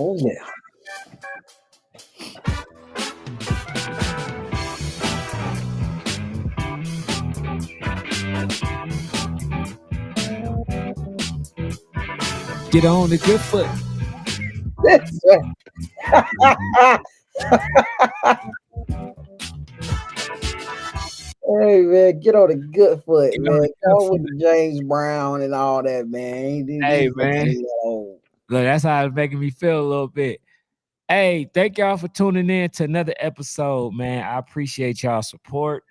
Oh yeah. Get on the good foot. That's right. Hey man, get on the good foot, Get on man. the good Go with foot. the James Brown and all that, man. Hey These folks man, ain't that old. look, that's how it's making me feel a little bit. Hey, thank y'all for tuning in to another episode, man. I appreciate y'all support.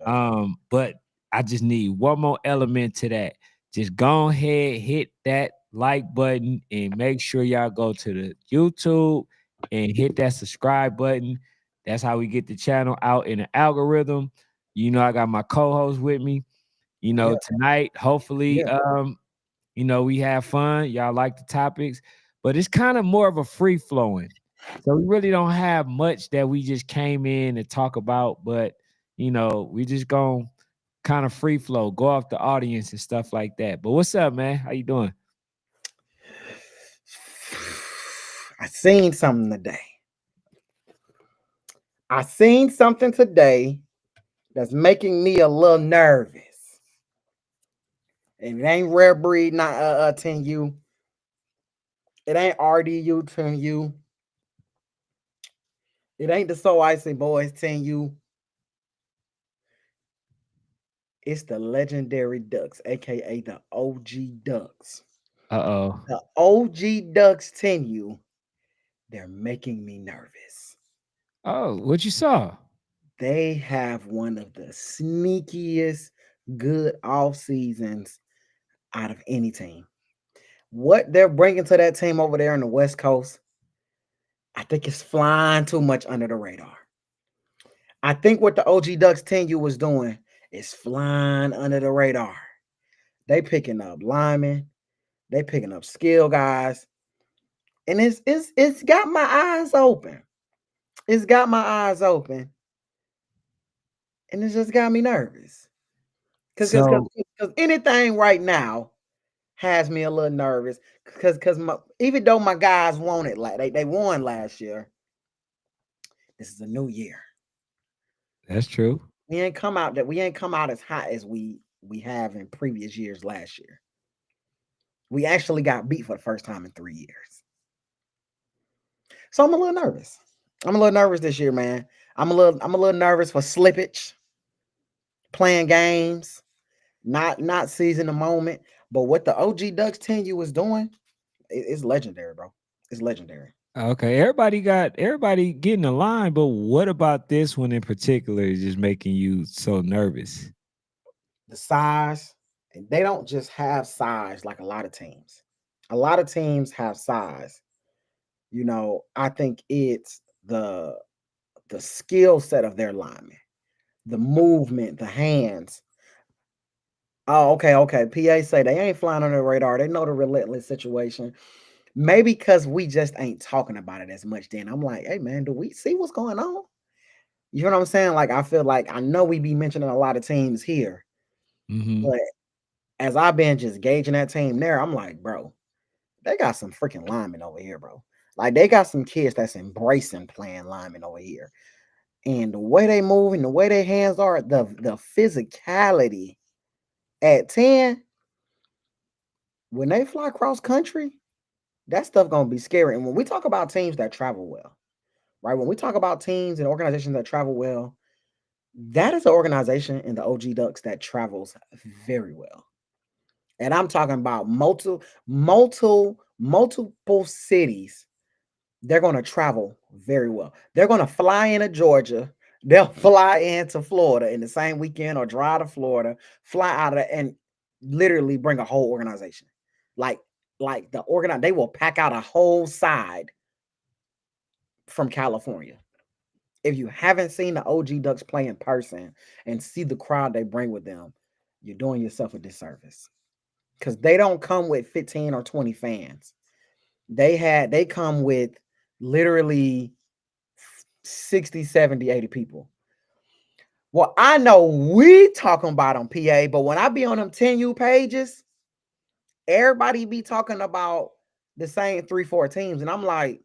But I just need one more element to that. Just go ahead, hit that like button, and make sure y'all go to the YouTube and hit that subscribe button. That's how we get the channel out in the algorithm. You know, I got my co-host with me. You know, Yeah, tonight, hopefully, yeah. we have fun. Y'all like the topics, but it's kind of more of a free flowing. So we really don't have much that we just came in to talk about, but we just gonna kind of free flow, go off the audience and stuff like that. But what's up, man? How you doing? I seen something today. I seen something today that's making me a little nervous. And it ain't rare breed, not 10U. It ain't RDU 10U. It ain't the So Icy Boys 10U. It's the legendary Ducks, aka the OG Ducks. Uh-oh. The OG Ducks 10U. They're making me nervous. Oh, what you saw? They have one of the sneakiest good off seasons out of any team. What they're bringing to that team over there in the West Coast, I think it's flying too much under the radar. I think what the OG Ducks 10U was doing is flying under the radar. They picking up linemen, they picking up skill guys, and it's got my eyes open. It's got my eyes open, and it's just got me nervous. Cause So anything right now has me a little nervous. Cause even though my guys won it, like they won last year, this is a new year. that's true. We ain't come out as hot as we have in previous years last year. We actually got beat for the first time in 3 years. So I'm a little nervous. I'm a little nervous this year, man. I'm a little nervous for slippage, playing games, not seizing the moment. But what the OG Ducks 10U is doing, it's legendary, bro. It's legendary. Okay, everybody getting a line, but what about this one in particular is just making you so nervous? The size, and they don't just have size like a lot of teams. A lot of teams have size. I think it's the skill set of their linemen, the movement, the hands. Oh, okay. PA say they ain't flying on the radar. They know the relentless situation. Maybe because we just ain't talking about it as much. Then I'm like, hey man, do we see what's going on? You know what I'm saying? Like I feel like I know we be mentioning a lot of teams here, Hmm. but as I've been just gauging that team there, I'm like, bro, they got some freaking linemen over here, bro. Like they got some kids that's embracing playing linemen over here. And the way they move and the way their hands are, the physicality at 10, when they fly cross country, that stuff gonna be scary. And when we talk about teams that travel well, right? When we talk about teams and organizations that travel well, that is an organization in the OG Ducks that travels very well. And I'm talking about multiple cities. They're going to travel very well. They're going to fly into Georgia. They'll fly into Florida in the same weekend or drive to Florida, fly out of it, and literally bring a whole organization. Like, they will pack out a whole side from California. If you haven't seen the OG Ducks play in person and see the crowd they bring with them, you're doing yourself a disservice. Because they don't come with 15 or 20 fans. They come with literally 60, 70, 80 people. Well, I know we talking about on PA, but when I be on them 10U pages, everybody be talking about the same 3, 4 teams. And I'm like,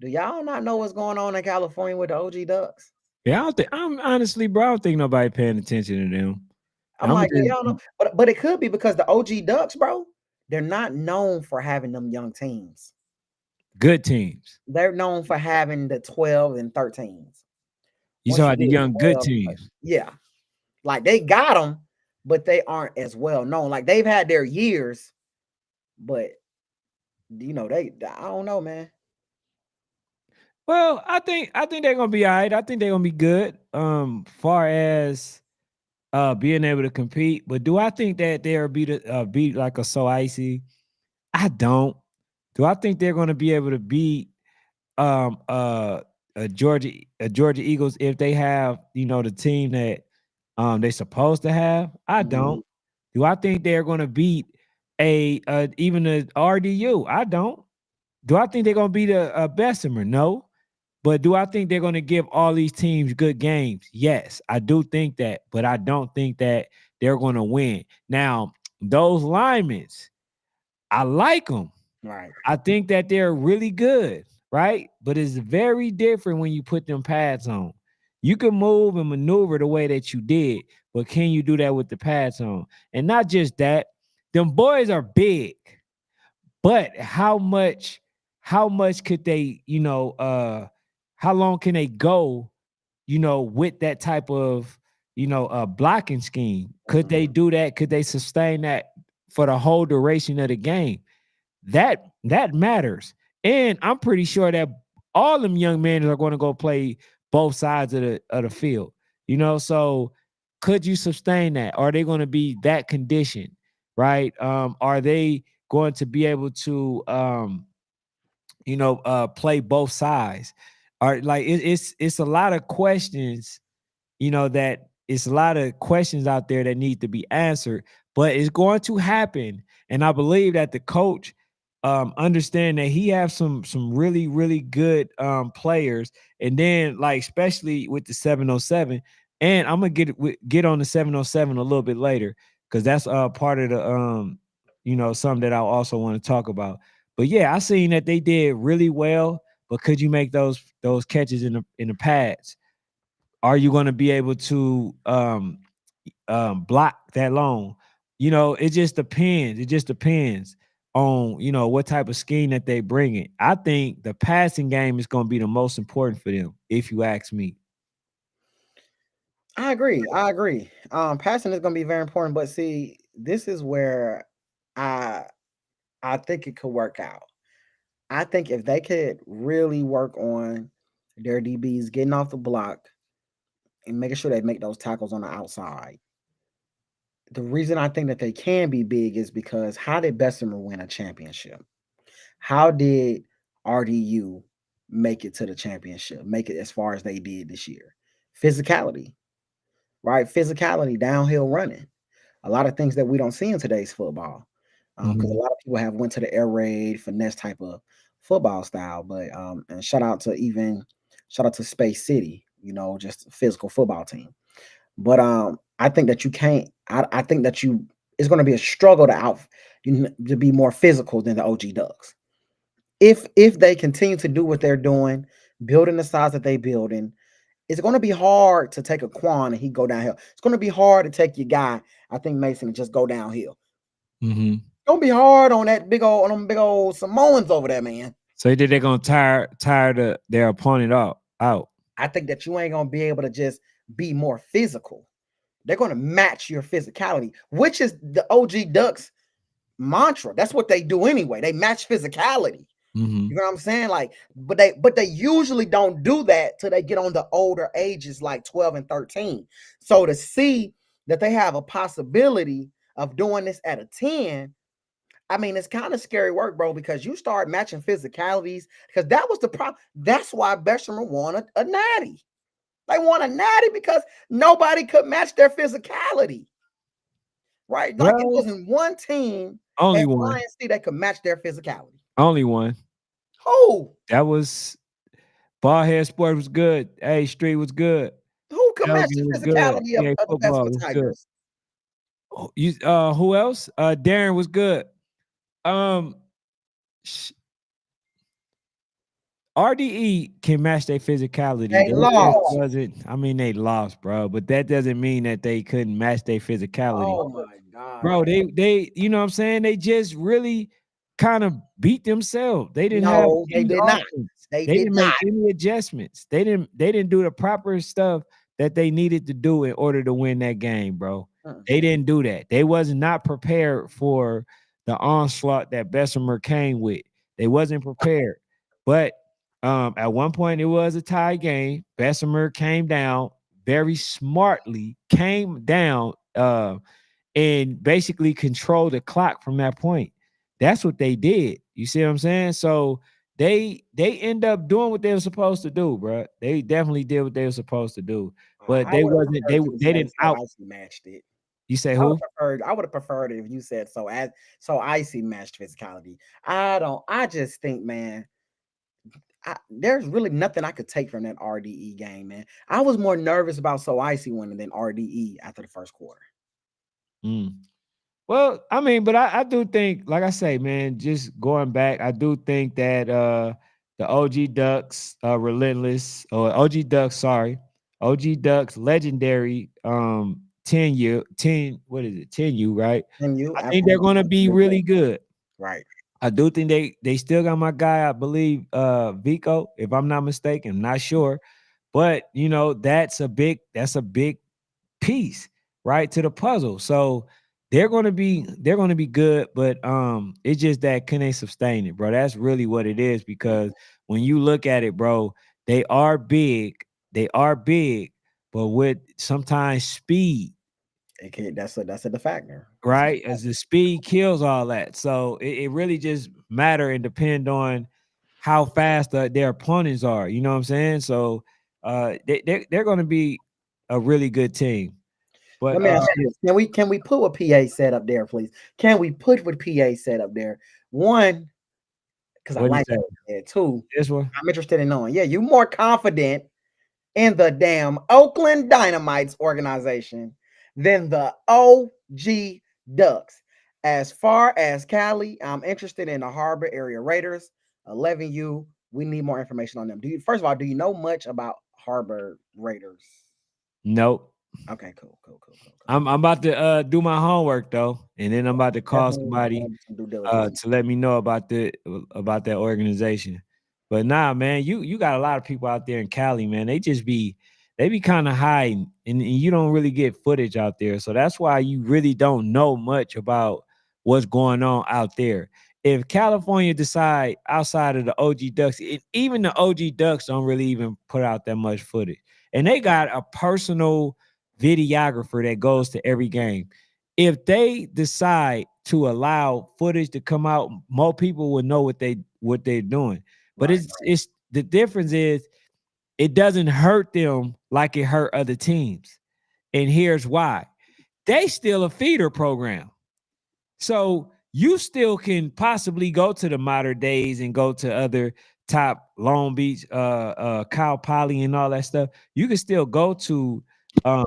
Do y'all not know what's going on in California with the OG Ducks? Yeah, I don't think I'm honestly, bro. I don't think nobody paying attention to them. I'm I'm like, do just y'all know? But it could be because the OG Ducks, bro, they're not known for having them young teams. good teams. They're known for having the 12 and 13s. You Once saw you the get to young good 12, teams. yeah, like they got them, but they aren't as well known. Like they've had their years, but I don't know, man. Well, I think they're gonna be all right. I think they're gonna be good. Far as being able to compete, but do I think that they'll beat like a So Icy? I don't. Do I think they're gonna be able to beat um uh Georgia Eagles if they have the team that they're supposed to have? I Mhm. don't. Do I think they're gonna beat even a RDU? I don't. Do I think they're gonna beat a Bessemer? No. But do I think they're going to give all these teams good games? Yes, I do think that, but I don't think that they're going to win. Now, those linemen, I like them. Right. I think that they're really good, right? But it's very different when you put them pads on. You can move and maneuver the way that you did, but can you do that with the pads on? And not just that, them boys are big, but how much could they, how long can they go, with that type of, blocking scheme? Could they Mhm. do that? Could they sustain that for the whole duration of the game? That matters. And I'm pretty sure that all them young men are going to go play both sides of the field. So could you sustain that? Are they going to be that conditioned? Right? Are they going to be able to play both sides? Are like it's a lot of questions, that it's a lot of questions out there that need to be answered, but it's going to happen. And I believe that the coach understand that he have some really, really good players. And then like especially with the 707, and I'm gonna get on the 707 a little bit later because that's part of the something that I also want to talk about. But yeah, I seen that they did really well, but could you make those catches in the pads? Are you going to be able to block that long? It just depends. It just depends on what type of scheme that they bring in. I think the passing game is going to be the most important for them, if you ask me. I agree. I agree. Passing is going to be very important, but see, this is where I I think it could work out. I think if they could really work on their DBs getting off the block and making sure they make those tackles on the outside. The reason I think that they can be big is because how did Bessemer win a championship? How did RDU make it to the championship? Make it as far as they did this year? Physicality, right? Physicality, downhill running. A lot of things that we don't see in today's football. Because a Mhm. lot of people have went to the air raid finesse type of football style. But and shout out to Space City, just a physical football team. But I think that you can't. I think that it's going to be a struggle to be more physical than the OG Ducks. If they continue to do what they're doing, building the size that they building, it's going to be hard to take a Quan and he go downhill. It's going to be hard to take your guy. I think Mason and just go downhill. Mhm. Don't be hard on them big old Samoans over there, man. So you think they're going to tire their opponent out? I think that you ain't gonna be able to just be more physical. They're gonna match your physicality, which is the OG Ducks mantra. That's what they do anyway. They match physicality. You Mhm. know what I'm saying? Like, but they usually don't do that till they get on the older ages, like 12 and 13. So to see that they have a possibility of doing this at a 10, I mean, it's kind of scary work, bro, because you start matching physicalities. Because that was the problem. That's why Bessemer won a natty. They won a natty because nobody could match their physicality, right? Like it Well, wasn't one team only at one. INC that could match their physicality. Only one. Who? That was Ballhead Sport was good. Hey, Street was good. Who could match Elgin the was good. physicality of, PA of the football Bessemer was good. Tigers? Who else? Darren was good. Um, sh- RDE can match their physicality. They That just lost. wasn't. I mean, they lost, bro. But that doesn't mean that they couldn't match their physicality, Oh my God. bro. They, you know what I'm saying? They just really kind of beat themselves. They didn't have No, they any did not. offense. They They did didn't make not. any adjustments. They didn't do the proper stuff that they needed to do in order to win that game, bro. Mm. They didn't do that. They was not prepared for the onslaught that Bessemer came with. They wasn't prepared. But at one point it was a tie game. Bessemer came down very smartly, came down and basically control the clock from that point. That's what they did. You see what I'm saying? So they end up doing what they were supposed to do, bro. They definitely did what they were supposed to do, but I they would have wasn't. preferred you to They say didn't so out. icy matched it. You say who? I would have preferred it if you said so icy matched physicality. I just think, man, there's really nothing I could take from that RDE game, man. I was more nervous about so icy winning than RDE after the first quarter. Mm. Well, I mean, but I do think, like I say, man, just going back, I do think that the OG Ducks relentless or OG Ducks, sorry, OG Ducks legendary 10 what is it? 10U, right? And you I think they're gonna be absolutely really good. right. I do think they still got my guy, I believe, Vico, if I'm not mistaken. I'm not sure. But you know, that's a big piece, right, to the puzzle. So they're gonna be good, but it's just that can they sustain it, bro? That's really what it is because when you look at it, bro, they are big, they are big, but with sometimes speed, That's a factor. right? As the speed kills all that. So it really just matter and depend on how fast their opponents are. You know what I'm saying? So they're gonna be a really good team. But Let me ask you this. Can we put what PA said up there, please? Can we put what PA said up there? One, because I what do you like say? it. Two, This one? I'm interested in knowing. Yeah, you more confident in the damn Oakland Dynamites organization than the OG Ducks. As far as Cali, I'm interested in the Harbor Area Raiders, 11U. We need more information on them. First of all, do you know much about Harbor Raiders? Nope. Okay, cool. I'm about to do my homework though, and then I'm about to call Definitely somebody do some due diligence. to let me know about that organization. But nah, man, you got a lot of people out there in Cali, man. They be kind of hiding, and you don't really get footage out there. So that's why you really don't know much about what's going on out there. If California decide outside of the OG Ducks, even the OG Ducks don't really even put out that much footage, and they got a personal videographer that goes to every game. If they decide to allow footage to come out, more people will know what they're doing. But Right. it's the difference is it doesn't hurt them like it hurt other teams. And here's why. They still a feeder program. So you still can possibly go to the Modern Days and go to other top Long Beach, Cal Poly and all that stuff. You can still go to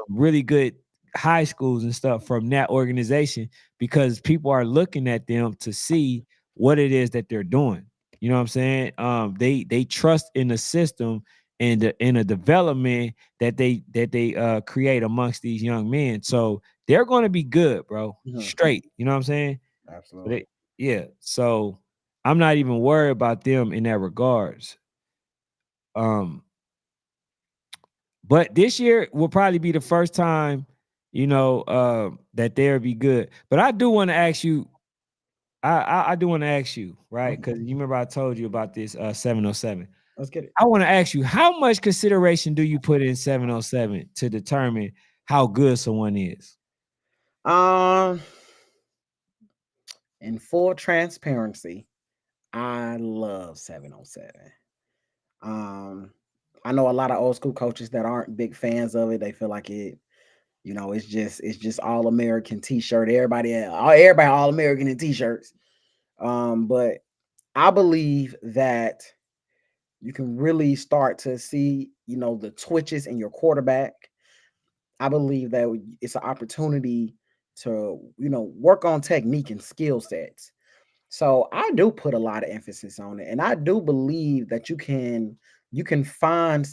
really good high schools and stuff from that organization because people are looking at them to see what it is that they're doing. You know what I'm saying? They trust in the system and in a development that they create amongst these young men. So they're going to be good, bro. Mhm. Straight. You know what I'm saying? So Absolutely. yeah. So I'm not even worried about them in that regards. Um, but this year will probably be the first time, that they'll be good. But I do want to ask you, I do want to ask you, right? Mhm. Because you remember I told you about this 707. Let's get it. I want to ask you, how much consideration do you put in 707 to determine how good someone is? Um, in full transparency, I love 707. Um, I know a lot of old school coaches that aren't big fans of it. They feel like it's just all American t-shirt. Everybody all American in t-shirts. But I believe that you can really start to see, the twitches in your quarterback. I believe that it's an opportunity to, work on technique and skill sets. So I do put a lot of emphasis on it, and I do believe that you can find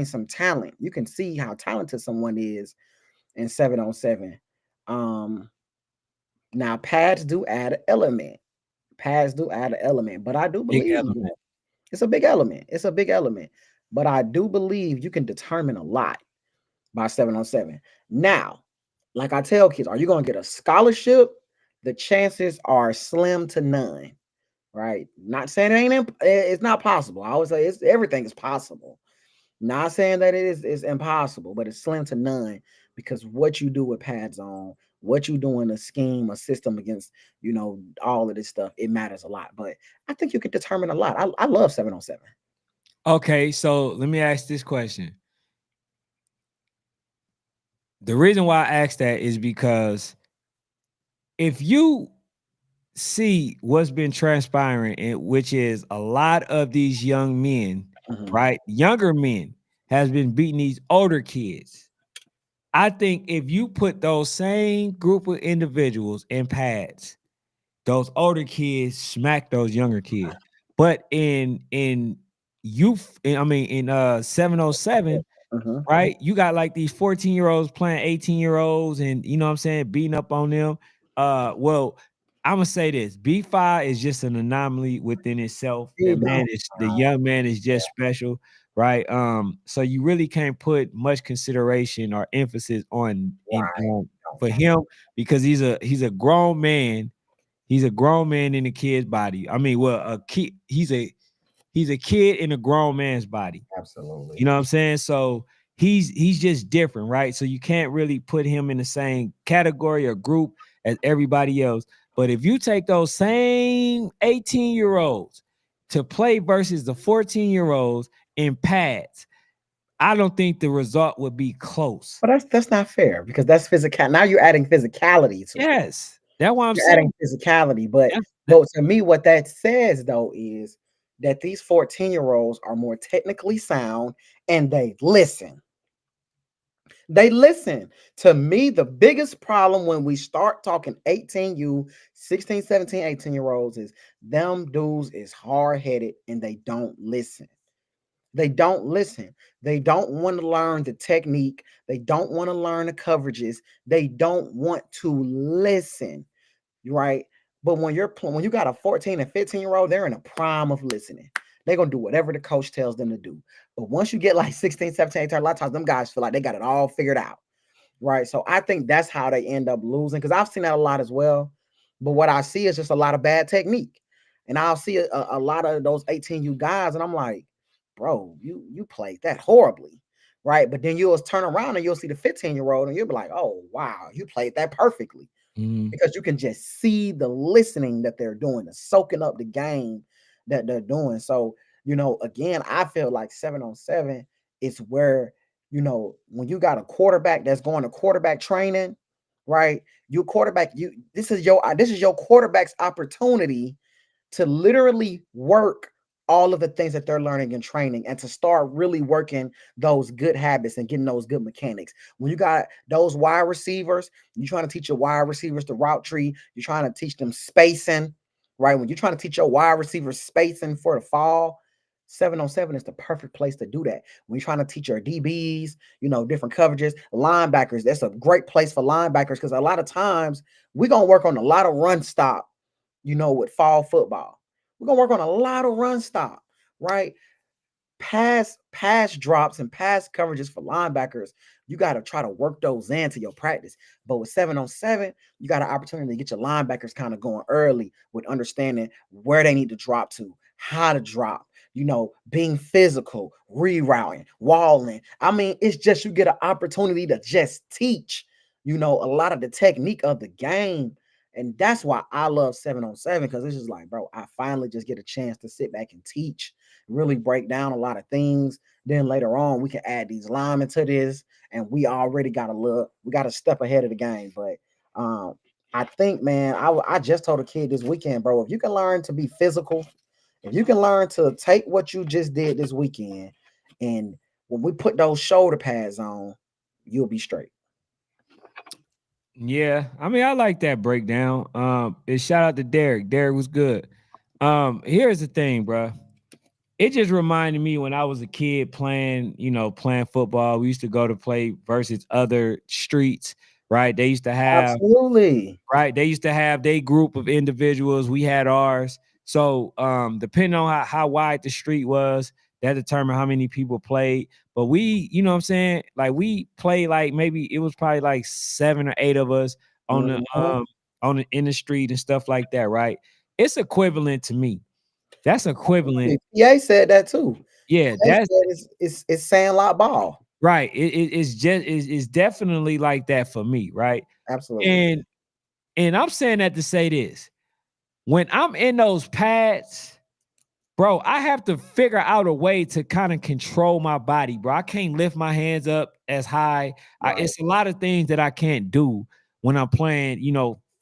some talent. You can see how talented someone is in 7-on-7. Um, Now pads do add an element. Pads do add an element, but I do Big believe element. it's a big element. It's a big element, but I do believe you can determine a lot by 7-on-7. Now, like I tell kids, are you going to get a scholarship? The chances are slim to none, right? Not saying it's not possible. I always say everything is possible. Not saying that is impossible, but it's slim to none because what you do with pads on, what you do in a scheme, a system against, all of this stuff, it matters a lot. But I think you can determine a lot. I love 7-on-7. Okay, so let me ask this question. The reason why I asked that is because if you see what's been transpiring, which is a lot of these young men, Mhm. right? Younger men has been beating these older kids. I think if you put those same group of individuals in pads, those older kids smack those younger kids. But in youth, I mean in 7-on-7, Mhm. right? You got like these 14-year-olds playing 18-year-olds and you know what I'm saying, beating up on them. Well, I'm gonna say this: B5 is just an anomaly within itself. You don't. The young man is just special, right? So you really can't put much consideration or emphasis on in Right. for him because he's a grown man. He's a grown man in a kid's body. I mean, well, a kid. He's a kid in a grown man's body. You Absolutely. know what I'm saying? So he's just different, right? So you can't really put him in the same category or group as everybody else. But if you take those same 18-year-olds to play versus the 14-year-olds in pads, I don't think the result would be close. But that's not fair because that's physical. Now you're adding physicality to it. Yes, that's what I'm You're adding saying. physicality, but That's but to me, what that says though is that these 14-year-olds are more technically sound and they listen. They listen. To me, the biggest problem when we start talking 18U, 16, 17, 18-year-olds is them dudes is hard-headed and they don't listen. They don't listen. They don't want to learn the technique. They don't want to learn the coverages. They don't want to listen, right? But when you got a 14 and 15-year-old, they're in a prime of listening. They're gonna do whatever the coach tells them to do. But once you get like 16, 17, 18, a lot of times them guys feel like they got it all figured out, right? So I think that's how they end up losing because I've seen that a lot as well. But what I see is just a lot of bad technique, and I'll see a lot of those 18U guys, and I'm like, bro, you played that horribly, right? But then you'll turn around and you'll see the 15-year-old, and you'll be like, oh wow, you played that perfectly mhm. because you can just see the listening that they're doing, the soaking up the game that they're doing. So, again, I feel like 7-on-7 is where, when you got a quarterback that's going to quarterback training, right? You quarterback, this is your quarterback's opportunity to literally work all of the things that they're learning in training and to start really working those good habits and getting those good mechanics. When you got those wide receivers, you're trying to teach your wide receivers the route tree, you're trying to teach them spacing, right? When you're trying to teach your wide receivers spacing for the fall, 7-on-7 is the perfect place to do that. When you're trying to teach your DBs, different coverages, linebackers, that's a great place for linebackers because a lot of times we're going to work on a lot of run stop with fall football. We're gonna work on a lot of run stop, right? Pass drops and pass coverages for linebackers. You got to try to work those into your practice. But with 7-on-7, you got an opportunity to get your linebackers kind of going early with understanding where they need to drop to, how to drop, being physical, rerouting, walling. I mean, it's just you get an opportunity to just teach, a lot of the technique of the game. And that's why I love 7-on-7 because it's just like, bro, I finally just get a chance to sit back and teach, really break down a lot of things. Then later on, we can add these linemen to this, and we already got we got a step ahead of the game. But I think, man, I just told a kid this weekend, bro, if you can learn to be physical, if you can learn to take what you just did this weekend, and when we put those shoulder pads on, you'll be straight. Yeah, I mean, I like that breakdown. And shout out to Derek. Derek was good. Here's the thing, bro. It just reminded me when I was a kid playing, playing football. We used to go to play versus other streets, right? They used to have Absolutely. right? They used to have their group of individuals. We had ours. So depending on how wide the street was, that determined how many people played. But we, you know what I'm saying? Like we played like maybe it was probably like 7 or 8 of us on the Mhm. in the street and stuff like that, right? It's equivalent to me. That's equivalent. PA said that too. Yeah, PA that's said it's Sandlot ball. right. It's definitely like that for me, right? Absolutely. And I'm saying that to say this. When I'm in those pads, bro, I have to figure out a way to kind of control my body, bro. I can't lift my hands up as high. Right. It's a lot of things that I can't do when I'm playing,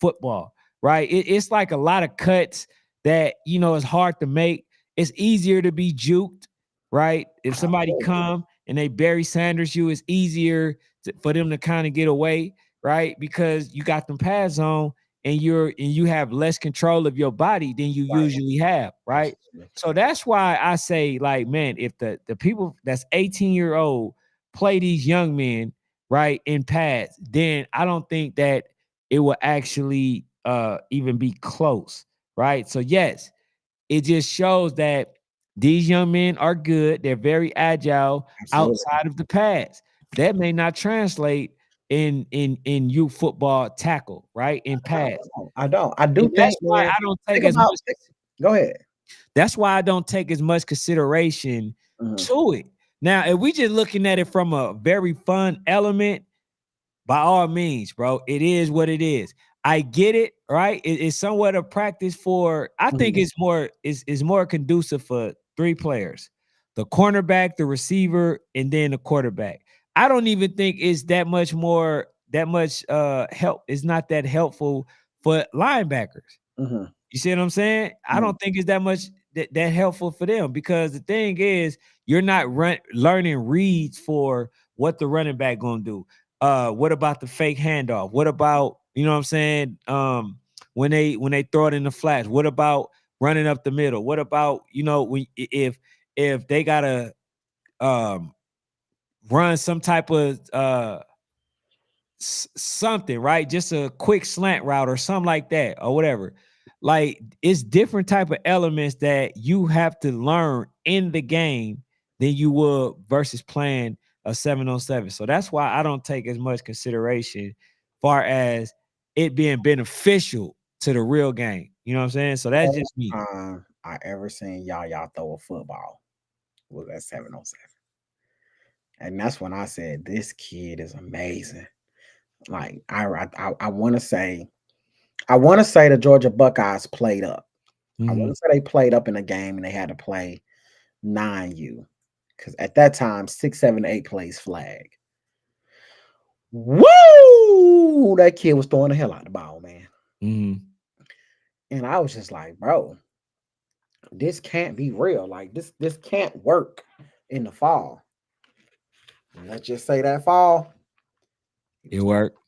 football, right? It's like a lot of cuts that, is hard to make. It's easier to be juked, right? If somebody Absolutely. come and they Barry Sanders you, it's easier for them to kind of get away, right? Because you got them pads on and you have less control of your body than you Right. usually have, right? Absolutely. So that's why I say, like, man, if the people that's 18-year-old play these young men, right, in pads, then I don't think that it will actually even be close, right? So yes, it just shows that these young men are good. They're very agile Absolutely. outside of the pads. That may not translate in youth football tackle, right? In pads. I don't. I do And that's think, why man. I don't take Think as about. much Go ahead. that's why I don't take as much consideration Mhm. to it. Now, if we just looking at it from a very fun element, by all means, bro, it is what it is. I get it, right? It's somewhat of practice for. I think Mhm. it's more conducive for 3 players: the cornerback, the receiver, and then the quarterback. I don't even think it's that much help. It's not that helpful for linebackers. Mhm. You see what I'm saying? I Mhm. don't think it's that much that helpful for them because the thing is, you're not learning reads for what the running back gonna do. What about the fake handoff? What about what I'm saying? When they throw it in the flats, what about running up the middle? What about when if they gotta um run some type of something, right? Just a quick slant route or something like that, or whatever. Like it's different type of elements that you have to learn in the game than you would versus playing a 7-on-7. So that's why I don't take as much consideration far as it being beneficial to the real game. You know what I'm saying? So that's First just me. time I ever seen y'all throw a football was at 7-on-7. And that's when I said, this kid is amazing. Like I want to say, the Georgia Buckeyes played up. I want Mhm. to say they played up in a game and they had to play 9U because at that time 6, 7, 8 plays flag. Woo! That kid was throwing the hell out of the ball, man. Mhm. And I was just like, bro, this can't be real. Like this can't work in the fall. Let's just say that fall. It worked.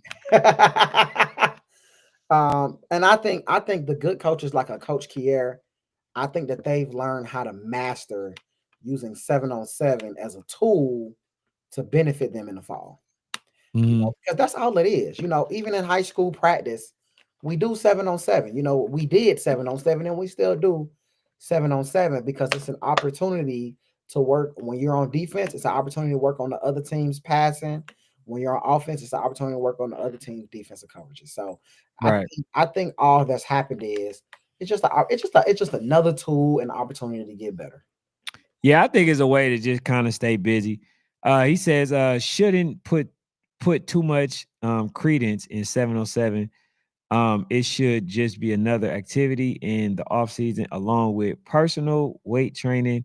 And I think the good coaches like a Coach Kier, I think that they've learned how to master using 7-on-7 as a tool to benefit them in the fall. Mhm. Because that's all it is. Even in high school practice, we do 7-on-7. We did 7-on-7 and we still do 7-on-7 because it's an opportunity to work when you're on defense. It's an opportunity to work on the other team's passing. When you're on offense, it's an opportunity to work on the other team's defensive coverages. So I Right. think I think all that's happened is it's just another tool and opportunity to get better. Yeah, I think it's a way to just kind of stay busy. He says shouldn't put too much credence in 707. It should just be another activity in the off season along with personal weight training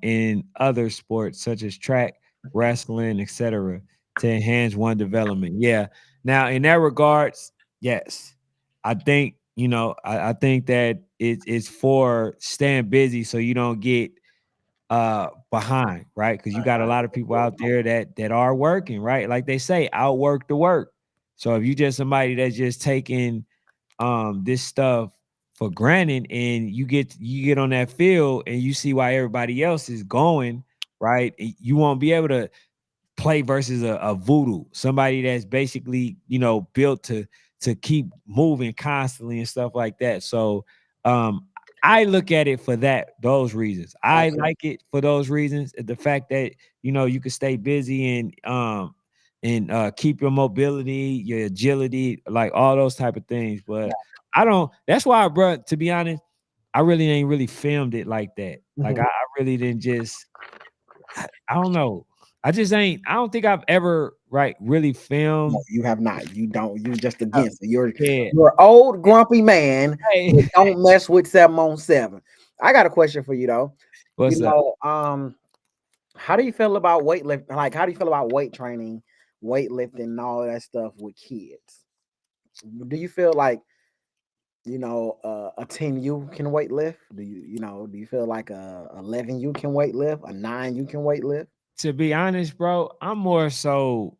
in other sports such as track, wrestling, etc. to enhance one development. Yeah. Now in that regards, yes. I think, I think that it's for staying busy so you don't get behind, right? Because you got a lot of people out there that are working, right? Like they say, outwork the work. So if you just somebody that's just taking this stuff for granted, and you get on that field and you see why everybody else is going, right? You won't be able to play versus a voodoo, somebody that's basically, built to keep moving constantly and stuff like that. So um I look at it for those reasons. I Absolutely. like it for those reasons. The fact that you can stay busy and keep your mobility, your agility, like all those type of things. Yeah. But I don't. That's why, bro. To be honest, I really ain't really filmed it like that. Like I, Mhm. I really didn't just. I don't know. I just ain't. I don't think I've ever really No, filmed. you have not. You don't. You're just against it. You're Yeah. you're an old grumpy man Hey, that don't mess with 7-on-7. I got a question for you though. what's up? How do you feel about weightlifting? Like, how do you feel about weight training, weightlifting, and all of that stuff with kids? Do you feel like a 10U can weight lift? Do you feel like a 11U can weight lift? A 9U can weight lift? To be honest, bro, I'm more so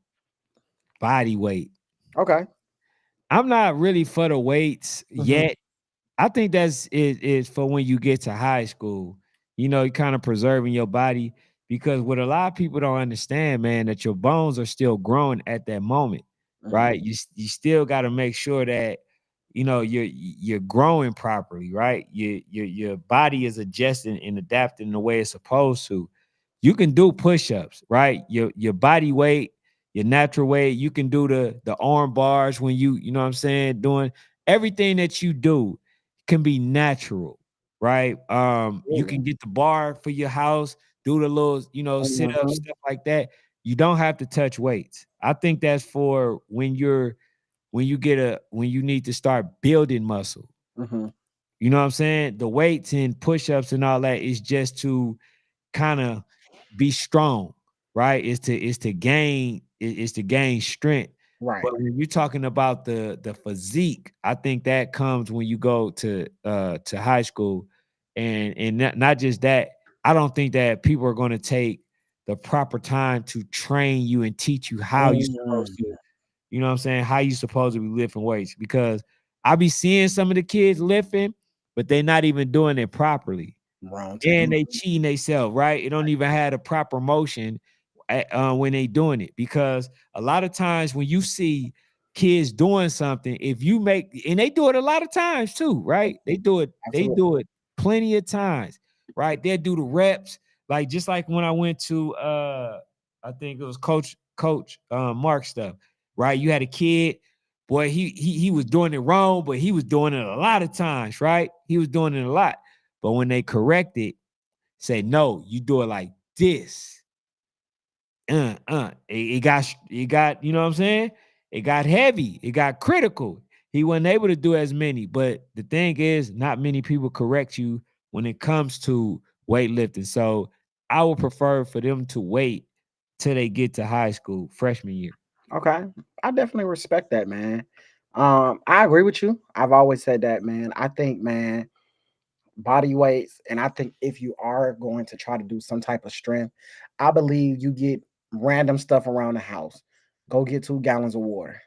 body weight. Okay. I'm not really for the weights Hmm. yet. I think that's it is for when you get to high school. You're kind of preserving your body, because what a lot of people don't understand, man, that your bones are still growing at that moment, Hmm. right? You still got to make sure that you're growing properly, right? Your body is adjusting and adapting the way it's supposed to. You can do push-ups, right? Your body weight, your natural weight. You can do the arm bars when you know what I'm saying, doing everything that you do can be natural, right? You Absolutely. can get the bar for your house, do the little, sit-ups, Hmm. stuff like that. You don't have to touch weights. I think that's for when you need to start building muscle. Hmm. You know what I'm saying? The weights and push-ups and all that is just to kind of be strong, right? Is to gain strength. Right. But when you're talking about the physique, I think that comes when you go to high school, and not just that. I don't think that people are going to take the proper time to train you and teach you how you're supposed Mm. to, what I'm saying, how you supposed to be lifting weights, because I be seeing some of the kids lifting, but they're not even doing it properly, Wrong and time. they cheating themselves, right? It don't even have a proper motion when they doing it, because a lot of times when you see kids doing something, if you make and they do it a lot of times too, right? They do it, they Absolutely. do it plenty of times, right? They do the reps, like just like when I went to I think it was coach Mark stuff, right? You had a kid, boy, he was doing it wrong, but he was doing it a lot of times, right? He was doing it a lot. But when they correct it, say, no, you do it like this. It got, you know what I'm saying? It got heavy. It got critical. He wasn't able to do as many. But the thing is, not many people correct you when it comes to weightlifting. So I would prefer for them to wait till they get to high school, freshman year. Okay. I definitely respect that, man. I agree with you. I've always said that, man. I think, man, body weights, and I think if you are going to try to do some type of strength, I believe you get random stuff around the house. Go get 2 gallons of water.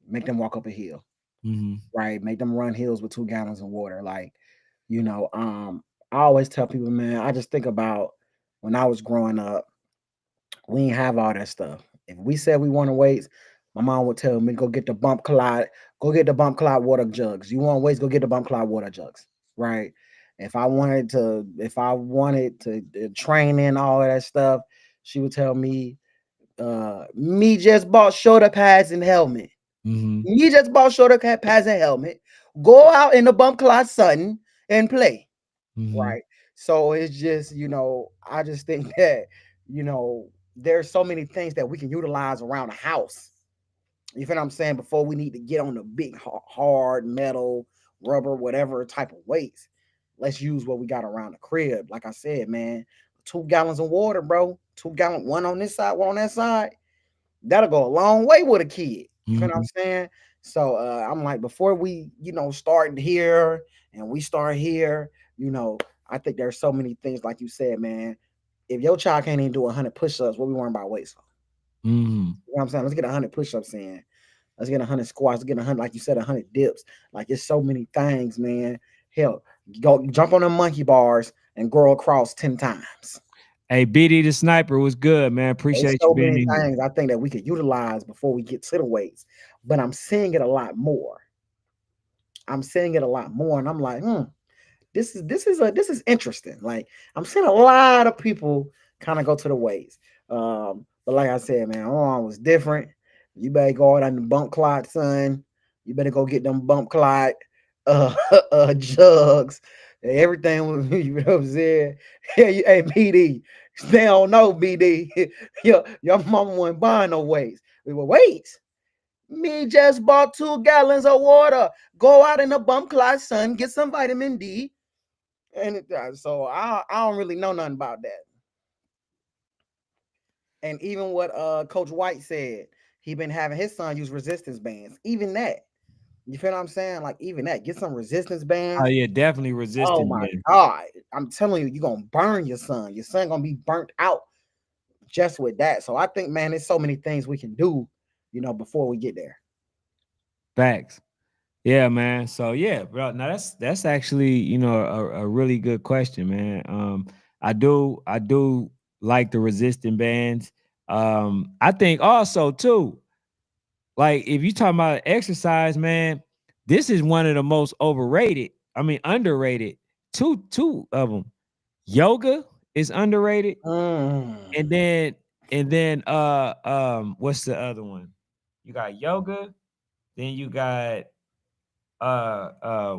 Make them walk up a hill, Mm-hmm. right? Make them run hills with 2 gallons of water. Like, I always tell people, man, I just think about when I was growing up, we didn't have all that stuff. If we said we wanted weights, my mom would tell me, go get the bump clot water jugs. You want weights, go get the bump clot water jugs. Right. If I wanted to train in all of that stuff, she would tell me, me just bought shoulder pads and helmet. Mm-hmm. Me just bought shoulder pads and helmet. Go out in the bump clot sun and play. Mm-hmm. Right. So it's just, I just think that, there's so many things that we can utilize around the house. You feel what I'm saying? Before we need to get on the big hard metal, rubber, whatever type of weights. Let's use what we got around the crib. Like I said, man, 2 gallons of water, bro. 2 gallon, one on this side, one on that side. That'll go a long way with a kid. You feel what I'm Mm-hmm. saying? So I'm like, before we, start here and we start here, you know, I think there's so many things, like you said, man. If your child can't even do 100 push-ups, what we worrying about weights for? Mm-hmm. You know what I'm saying? Let's get 100 push-ups in. Let's get 100 squats. Let's get 100, like you said, 100 dips. Like it's so many things, man. Hell, go jump on the monkey bars and grow across 10 times. Hey, BD the sniper was good, man. There's Appreciate you so being many in here. things I think that we could utilize before we get to the weights, but I'm seeing it a lot more. I'm seeing it a lot more, and I'm like, this is interesting. Like I'm seeing a lot of people kind of go to the weights. But like I said, man, on was different. You better go out on the bump clot, son. You better go get them bump clot jugs. Everything you know what I'm saying? Hey, BD, they don't know BD. Your mama wasn't buying no weights. We were weights. Me just bought 2 gallons of water. Go out in the bump clot, son. Get some vitamin D. And so I don't really know nothing about that. And even what Coach White said, he been having his son use resistance bands. Even that, you feel what I'm saying? Like even that, get some resistance Oh bands. yeah, definitely Oh resistant, my man. God, I'm telling you, you're gonna burn your son. Your son gonna be burnt out just with that. So I think, man, there's so many things we can do, before we get there. Facts. Yeah, man. So yeah, bro. Now that's actually a really good question, man. I do like the resistant bands. I think also too, like if you talking about exercise, man, this is one of the most overrated. I mean underrated. Two of them. Yoga is underrated, Mm, and then what's the other one? You got yoga, then you got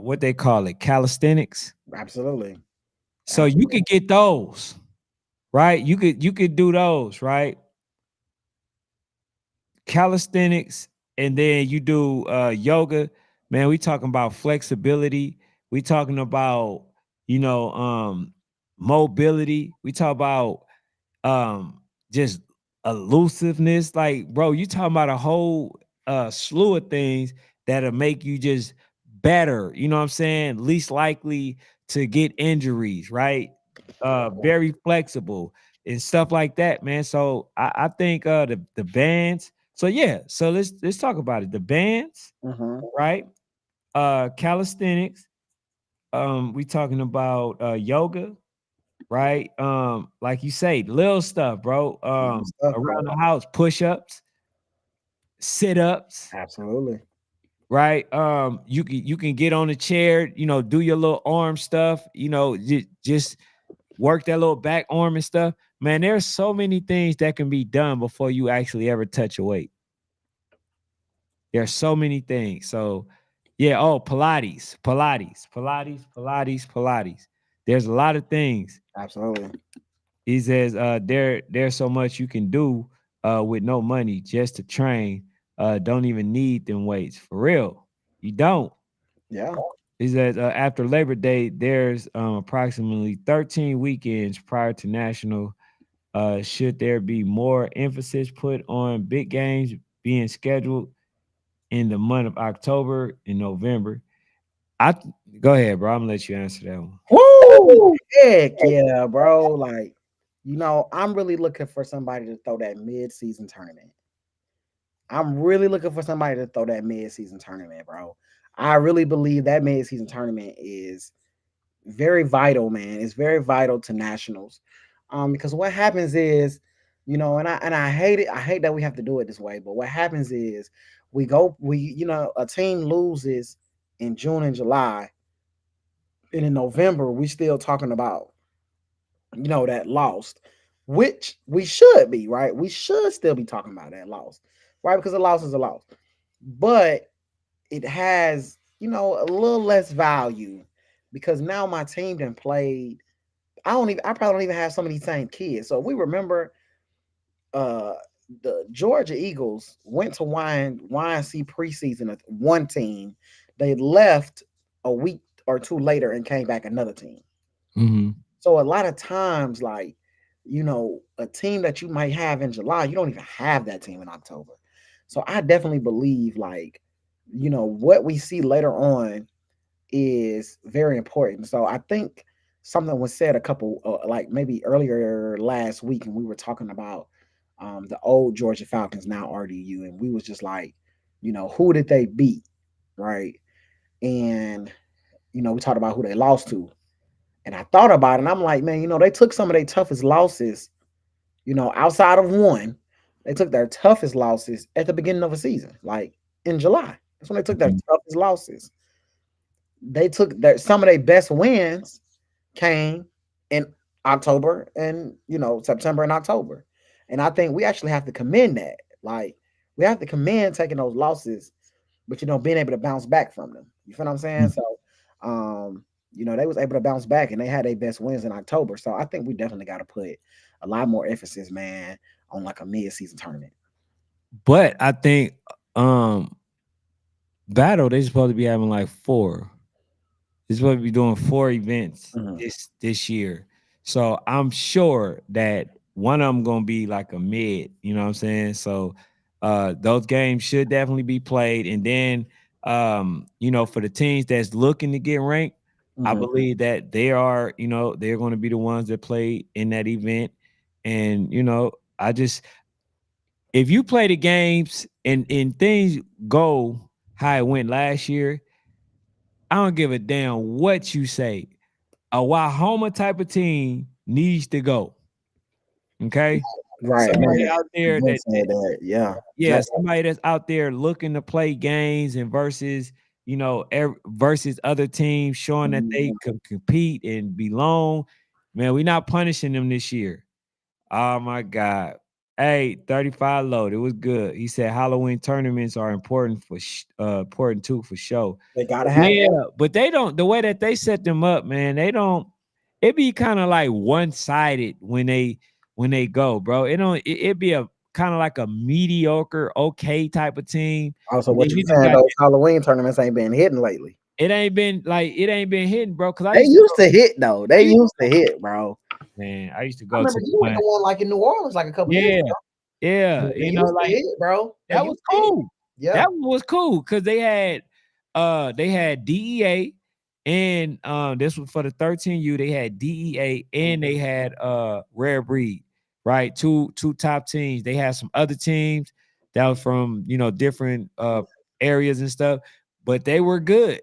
what they call it, calisthenics. absolutely, So you absolutely. could get those, right? You could do those, right? Calisthenics, and then you do yoga. Man, we talking about flexibility. We talking about, you know, um mobility. We talk about um just elusiveness. Like, bro, you talking about a whole slew of things that'll make you just better, you know what I'm saying? Least likely to get injuries, right? Very flexible and stuff like that, man. So I think the bands. So yeah, so let's talk about it. The bands, Mm-hmm. right? Calisthenics. We talking about yoga, right? Like you say, little stuff, bro. Stuff, bro. Around the house, push-ups, sit-ups, Absolutely. right? You can get on a chair, do your little arm stuff, just work that little back arm and stuff. Man, there's so many things that can be done before you actually ever touch a weight. There's so many things. So yeah, oh, Pilates. There's a lot of things. Absolutely. He says there's so much you can do with no money just to train. Don't even need them weights. For real. You don't. Yeah. He says after Labor Day, there's approximately 13 weekends prior to national. Should there be more emphasis put on big games being scheduled in the month of October and November? I Go ahead, bro. I'm gonna let you answer that one. Woo! Heck yeah, bro. Like, I'm really looking for somebody to throw that mid-season tournament. I'm really looking for somebody to throw that mid-season tournament, bro. I really believe that mid-season tournament is very vital, man. It's very vital to nationals. Because what happens is, and I hate it. I hate that we have to do it this way, but what happens is a team loses in June and July, and in November, we still talking about, that lost, which we should be, right? We should still be talking about that loss, right? Because a loss is a loss. But it has, a little less value because now my team done played. I probably don't even have some of these same kids. So we remember uh the Georgia Eagles went to YNC preseason at one team. They left a week or two later and came back another team. Mm-hmm. So a lot of times, like, a team that you might have in July, you don't even have that team in October. So I definitely believe, like, what we see later on is very important. So I think something was said a couple, like maybe earlier last week, and we were talking about the old Georgia Falcons, now RDU, and we was just like, who did they beat, right? And we talked about who they lost to. And I thought about it, and I'm like, man, they took some of their toughest losses, outside of one. They took their toughest losses at the beginning of a season, like in July. That's when they took their toughest losses. They took some of their best wins came in October and September and October. And I think we actually have to commend that. Like, we have to commend taking those losses, but being able to bounce back from them. You feel what I'm saying? So they was able to bounce back and they had their best wins in October. So I think we definitely got to put a lot more emphasis, man, on like a mid-season tournament. But I think Battle, they supposed to be having like 4. They're supposed to be doing 4 events this year. So I'm sure that one of them gonna be like a mid, you know what I'm saying? So those games should definitely be played. And then for the teams that's looking to get ranked, I believe that they are, they're going to be the ones that play in that event. And if you play the games and things go how it went last year, I don't give a damn what you say. A Wahoma type of team needs to go. Okay? Right. Somebody out there yeah. Somebody that's out there looking to play games and versus other teams, showing that they can compete and belong. Man, we're not punishing them this year. Oh my God. Hey, 35 load. It was good. He said Halloween tournaments are important important too for show. They gotta have but they don't, the way that they set them up, man, they don't, it be kind of like one-sided when they go, bro. It be a kind of like a mediocre, okay type of team. Also, what you saying, those Halloween tournaments ain't been hitting lately. It ain't been hitting, bro. Cause they used to hit though. They used to hit, bro. Man, I used to go to you went to one like in New Orleans like a couple years ago. Yeah, like hit, bro. That was cool. Yeah, that was cool because they had DEA and this was for the 13U. They had DEA and they had Rare Breed, right? Two top teams. They had some other teams that was from different areas and stuff, but they were good,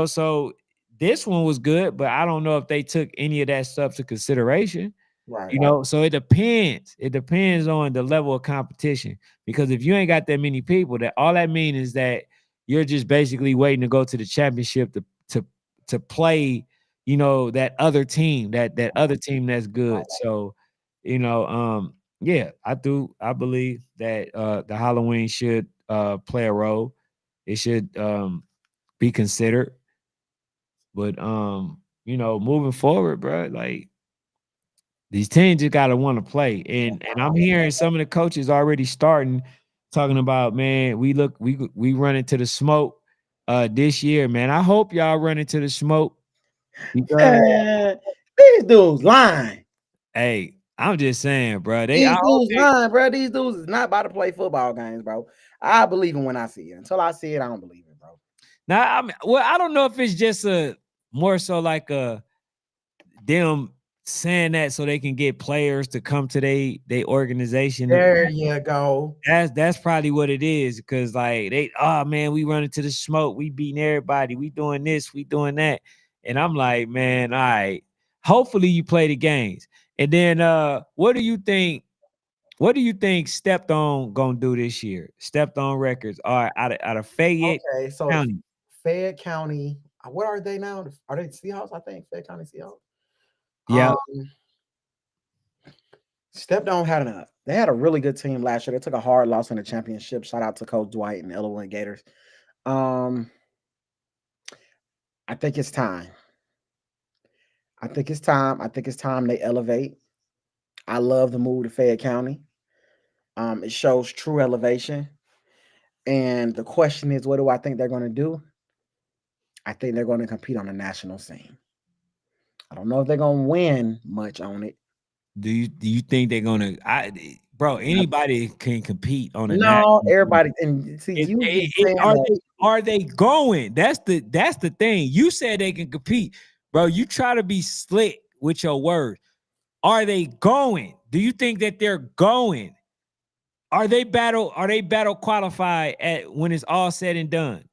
so this one was good, but I don't know if they took any of that stuff to consideration. Right. So it depends. It depends on the level of competition. Because if you ain't got that many people, that all that means is that you're just basically waiting to go to the championship to play, that other team, that other team that's good. So, yeah, I believe that the Halloween should play a role. It should be considered. But moving forward, bro, like these teams just gotta want to play. And I'm hearing some of the coaches already starting talking about, man, we run into the smoke this year, man. I hope y'all run into the smoke. These dudes lying. Hey, I'm just saying, bro. These dudes lying, bro. These dudes is not about to play football games, bro. I believe it when I see it. Until I see it, I don't believe it, bro. Now, I don't know if it's just more so like them saying that so they can get players to come to they organization. There you go. That's probably what it is. Because like man, we run into the smoke, we beating everybody, we doing this, we doing that. And I'm like, man, all right. Hopefully you play the games. And then what do you think Stepped On gonna do this year? Stepped On Records are out of Fayette County. Fayette County. What are they now? Are they Seahawks? I think Fayette County Seahawks. Yeah. Stepped On they had a really good team last year. They took a hard loss in the championship. Shout out to Coach Dwight and Illinois Gators. I think it's time. I think it's time they elevate. I love the move to Fayette County. It shows true elevation. And the question is, what do I think they're going to do? I think they're going to compete on the national scene. I don't know if they're going to win much on it. Do you think they're going to? Bro, anybody can compete on a national everybody. And see, are they going? That's the thing. You said they can compete, bro. You try to be slick with your words. Are they going? Do you think that they're going? Are they battle qualified at when it's all said and done?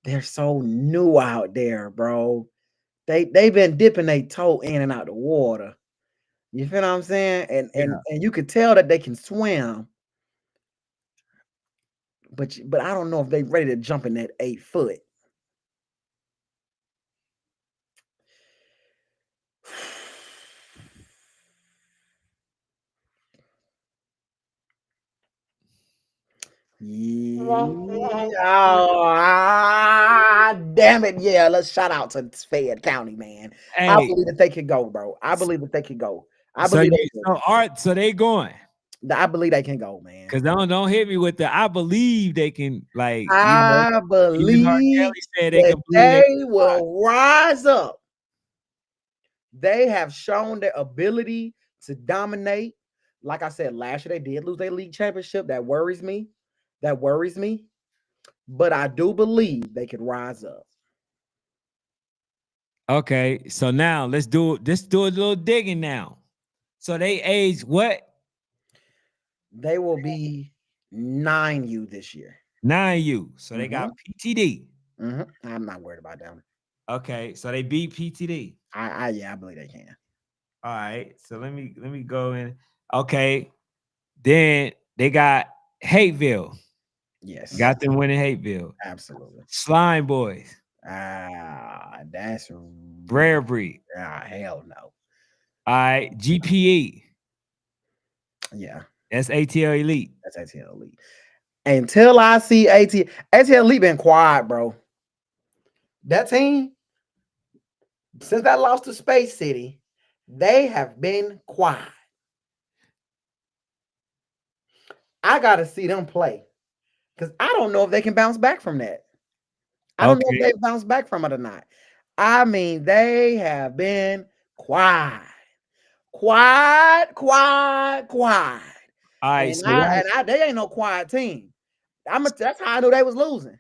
They're so new out there, bro. They've been dipping their toe in and out the water. You feel what I'm saying? And you could tell that they can swim, but I don't know if they ready to jump in that 8 foot. Yeah. Damn it. Yeah. Let's shout out to Fayette County, man. I Hey, believe that they could go, bro. I believe that they could go. I so believe you they can. so art, so they going. I believe they can go, man. Cause don't hit me with the I believe they can, like, I even R. believe Kelly said they that can believe they they can fly. will rise up. They have shown their ability to dominate. Like I said, last year they did lose their league championship. That worries me. That worries me. But I do believe they could rise up. Okay, so now let's do a little digging now. So they age what? They will be 9U this year. 9U. So they got PTD. I'm not worried about them. Okay, so they beat PTD. I believe they can. All right, so let me go in. Okay, then they got Hateville. Yes. Got them winning Hateville. Absolutely. Slime Boys. That's Rare Breed. hell no. All right, GPE. Yeah. That's ATL Elite. That's ATL Elite. Until I see ATL Elite been quiet, bro. That team, since that lost to Space City, they have been quiet. I gotta see them play. Because I don't know if they can bounce back from that. I don't know if they bounce back from it or not. I mean, they have been quiet. Quiet. All right, so They ain't no quiet team. That's how I knew they was losing.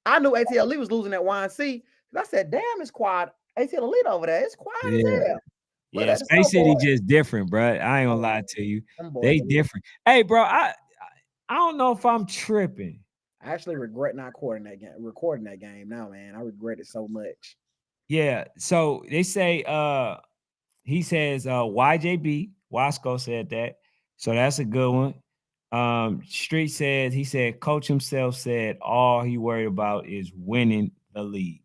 I knew ATL Elite was losing at YNC. I said, damn, it's quiet. ATL Elite over there. It's quiet as hell. But yeah, Space City just different, bro. I ain't gonna lie to you. They different. Hey, bro, I don't know if I'm tripping. I actually regret not recording that game now, man. I regret it so much. Yeah. So they say he says YJB, Wasco said that. So that's a good one. Street said he said coach himself said all he worried about is winning the league.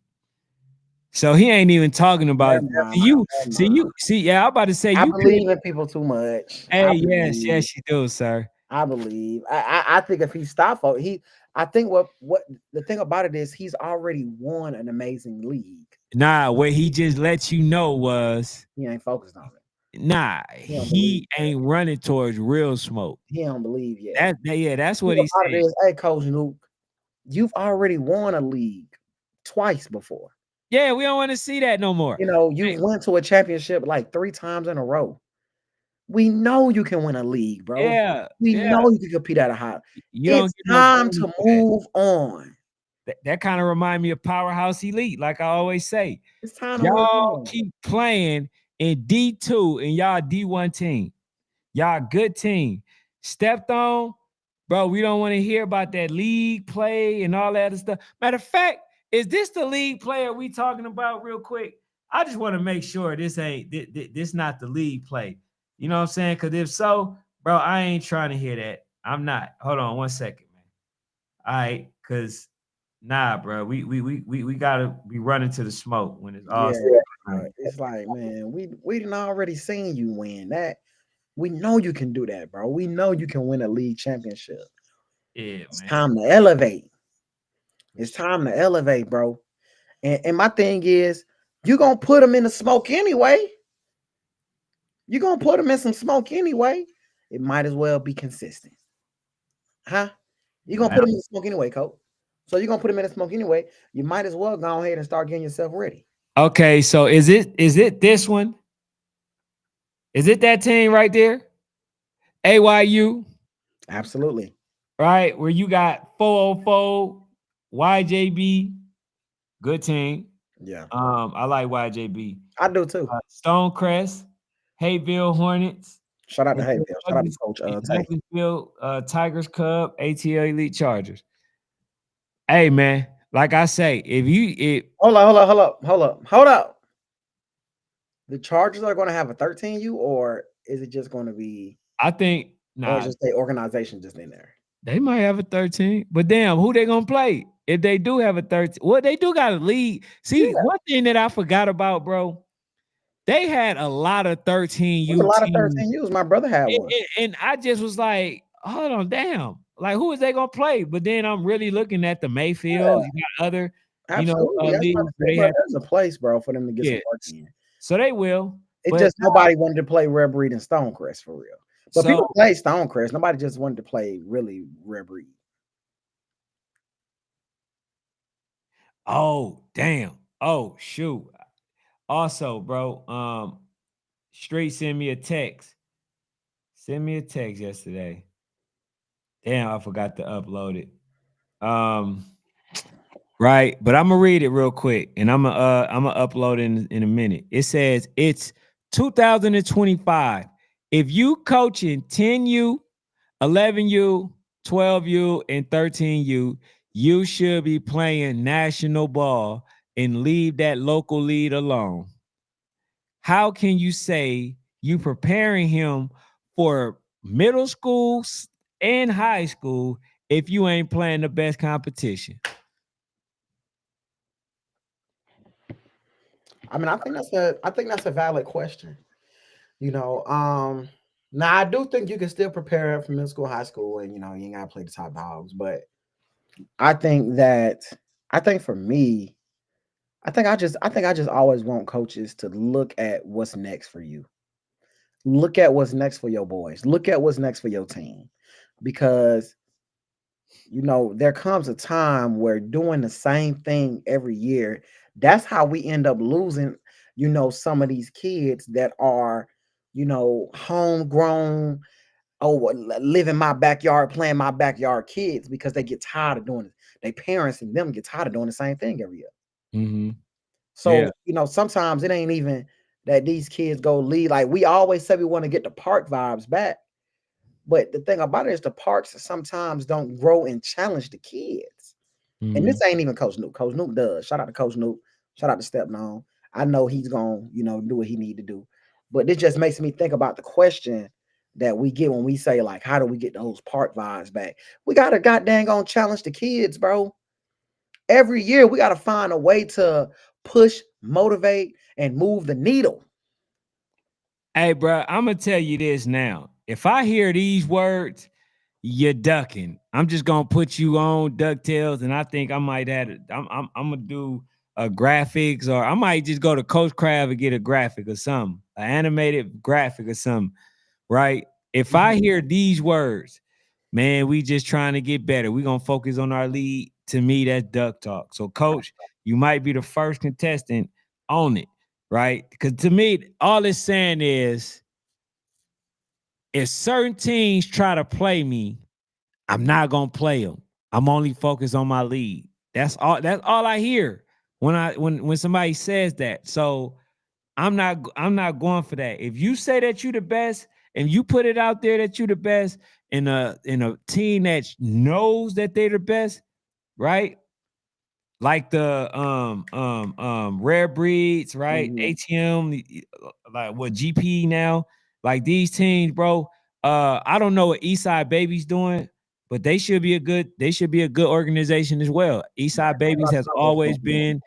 So he ain't even talking about you. See, yeah, I'm about to say I you believe in people too much. Hey, yes, you do, sir. I believe. I think if he stopped, I think what the thing about it is he's already won an amazing league. Nah, what he just let you know was he ain't focused on it. Nah, he ain't running towards real smoke. He don't believe yet. That's what he said. Hey, Coach Nuke, you've already won a league twice before. Yeah, we don't want to see that no more. You know, you went to a championship like 3 times in a row. We know you can win a league, bro. Yeah, we know you can compete at a high. It's time to move on. That kind of remind me of Powerhouse Elite, like I always say. It's time to y'all keep playing in D2 and y'all D1 team. Y'all good team. Stepped on, bro. We don't want to hear about that league play and all that other stuff. Matter of fact, is this the league player we talking about real quick? I just want to make sure this ain't this not the league play. You know what I'm saying? Because if so, bro, I ain't trying to hear that. I'm not. Hold on 1 second, man. All right, because nah, bro, we gotta be running to the smoke when it's all. It's like, man, we done already seen you win that. We know you can do that, bro. We know you can win a league championship. Yeah, it's time to elevate. It's time to elevate, bro. And my thing is, you're gonna put them in the smoke anyway. You're gonna put them in some smoke anyway. It might as well be consistent. Huh? You're gonna put them in the smoke anyway, Coach. So you're gonna put them in the smoke anyway. You might as well go ahead and start getting yourself ready. Okay, so is it this one? Is it that team right there? AYU? Absolutely. Right, where you got 404, YJB, good team. Yeah. I like YJB. I do too. Stonecrest, Hayville Hornets. Shout out to What's the Hayfield. Shout out to Coach Tay. Douglasville, Tigers, Cub, ATL Elite Chargers. Hey man, like I say, hold up. The Chargers are going to have a 13U, or is it just going to be? I think or just the organization just in there. They might have a 13, but damn, who they gonna play if they do have a 13? Well, they do got a lead. See, one thing that I forgot about, bro, they had a lot of 13U. A lot of 13Us. My brother had one, and I just was like, hold on, damn, like who is they gonna play? But then I'm really looking at the Mayfield. You got other, absolutely. There's a place, bro, for them to get some work in. So they will. It just nobody wanted to play Rare Breed and Stonecrest for real. But people play Stonecrest. Nobody just wanted to play really Rare Breed. Oh, damn. Oh, shoot. Also, bro, Street sent me a text. Send me a text yesterday. Damn, I forgot to upload it. Right, but I'm gonna read it real quick, and I'm gonna upload it in a minute. It says it's 2025. If you coaching 10U, 11U, 12U, and 13U, you should be playing national ball and leave that local lead alone. How can you say you preparing him for middle school and high school if you ain't playing the best competition? I mean, I think that's a valid question. Now I do think you can still prepare for middle school, high school, and you ain't gotta play the top dogs. But I think for me, I think I just always want coaches to look at what's next for you. Look at what's next for your boys. Look at what's next for your team. Because there comes a time where doing the same thing every year, that's how we end up losing, some of these kids that are, homegrown, live in my backyard, playing my backyard kids, because they get tired of doing it. Their parents and them get tired of doing the same thing every year. Mm-hmm. So, sometimes it ain't even that these kids go lead. Like we always say we want to get the park vibes back. But the thing about it is the parks sometimes don't grow and challenge the kids. Mm-hmm. And this ain't even Coach Nuke. Coach Nuke does. Shout out to Coach Nuke. Shout out to Stepnon. I know he's going to, do what he need to do. But this just makes me think about the question that we get when we say, like, how do we get those park vibes back? We got to goddamn gonna challenge the kids, bro. Every year we got to find a way to push, motivate, and move the needle. Hey, bro, I'm going to tell you this now. If I hear these words, you're ducking. I'm just going to put you on DuckTales, and I think I might have it. I'm going to do a graphics, or I might just go to Coach Crab and get a graphic or something, an animated graphic or something, right? If I hear these words, man, we just trying to get better. We're going to focus on our lead. To me, that's duck talk. So, Coach, you might be the first contestant on it, right? Because to me, all it's saying is, if certain teams try to play me, I'm not going to play them. I'm only focused on my lead. That's all I hear when somebody says that. So I'm not going for that. If you say that you're the best and you put it out there that you're the best in a team that knows that they're the best, right? Like the Rare Breeds, right? Mm-hmm. ATM, like what GP now, like these teams, bro. I don't know what Eastside Babies doing, but they should be a good organization as well. Eastside Babies has always been,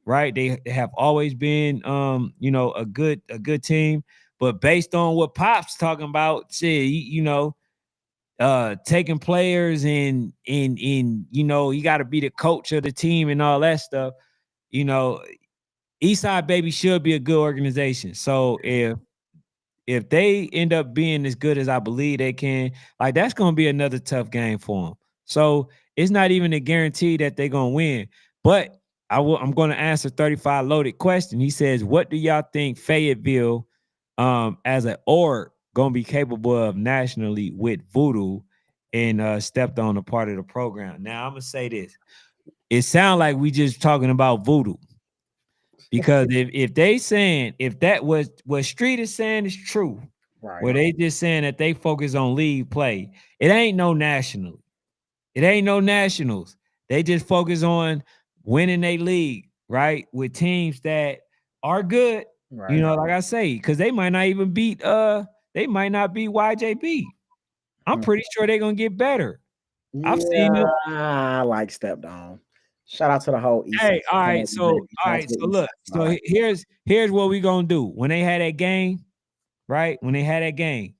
right? They have always been a good team. But based on what Pop's talking about, shit, taking players and you got to be the coach of the team and all that stuff. Eastside Baby should be a good organization. So if they end up being as good as I believe they can, like that's going to be another tough game for them. So it's not even a guarantee that they're going to win. But I'm going to answer 35 loaded question. He says, what do y'all think Fayetteville as an org going to be capable of nationally with Voodoo and stepped on a part of the program? Now, I'm going to say this. It sounds like we just talking about Voodoo. Because if they saying, if that was what Street is saying is true, where they just saying that they focus on league play. It ain't no national. It ain't no nationals. They just focus on winning a league, right? With teams that are good, Right. you know, like I say, because they might not even beat they might not beat YJB. I'm pretty sure they're gonna get better. Yeah, I've seen them. I like Stepped On. Shout out to the whole East. Hey, all right, so look, so here's what we gonna do. When they had that game, right? When they had that game,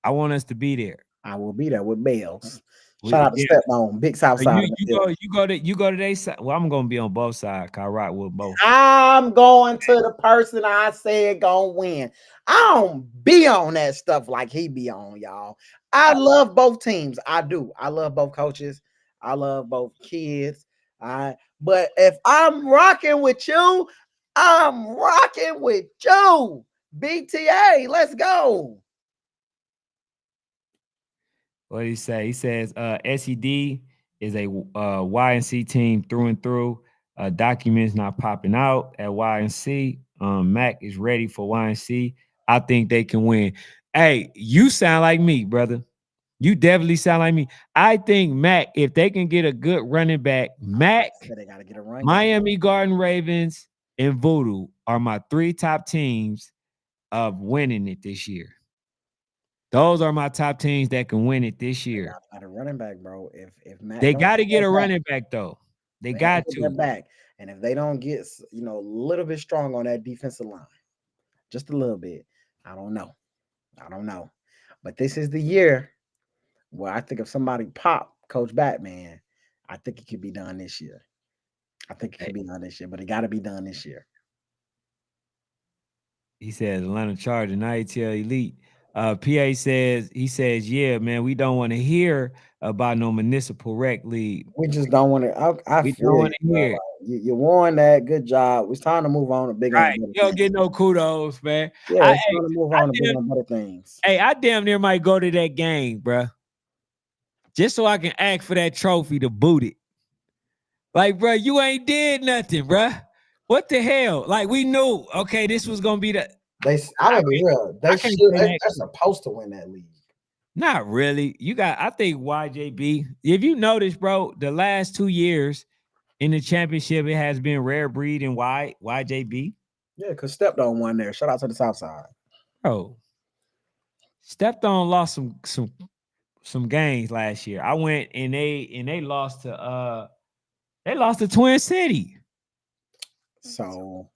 I want us to be there. I will be there with bells. Shout out to Step On, Big South So Side. you go to their side. Well, I'm gonna be on both sides. I rock with both. I'm going to the person I said gonna win. I don't be on that stuff like he be on, y'all. I love both teams. I do. I love both coaches. I love both kids. But if I'm rocking with you, I'm rocking with you. BTA, let's go. What did he say? He says SED is a YNC team through and through. Documents not popping out at YNC. Mac is ready for YNC. I think they can win. Hey, you sound like me, brother. You definitely sound like me. I think Mac, if they can get a good running back, Mac, they gotta get a run. Miami Garden Ravens, and Voodoo are my 3 top teams of winning it this year. Those are my top teams that can win it this year. Got a running back, bro. If Matt they got to get a running back though, they got to back. And if they don't get a little bit strong on that defensive line, just a little bit, I don't know. But this is the year where I think if somebody pop Coach Batman, I think it could be done this year. But it got to be done this year. He says Atlanta Charger, ITL Elite. PA says, yeah, man, we don't want to hear about no municipal rec league. We just don't want to. We don't want to hear. You won that. Good job. It's time to move on to bigger. Right. You don't get no kudos, man. Yeah, it's time to move on to bigger and better things. Hey, I damn near might go to that game, bro. Just so I can ask for that trophy to boot it. Like, bro, you ain't did nothing, bro. What the hell? Like, we knew, okay, this was gonna be the. They're supposed to win that league. Not really. I think YJB. If you notice, bro, the last 2 years in the championship, it has been Rare Breed and YJB. Yeah, because Stepped On won there. Shout out to the South Side. Bro, Stepped On lost some games last year. I went and they lost to Twin City. So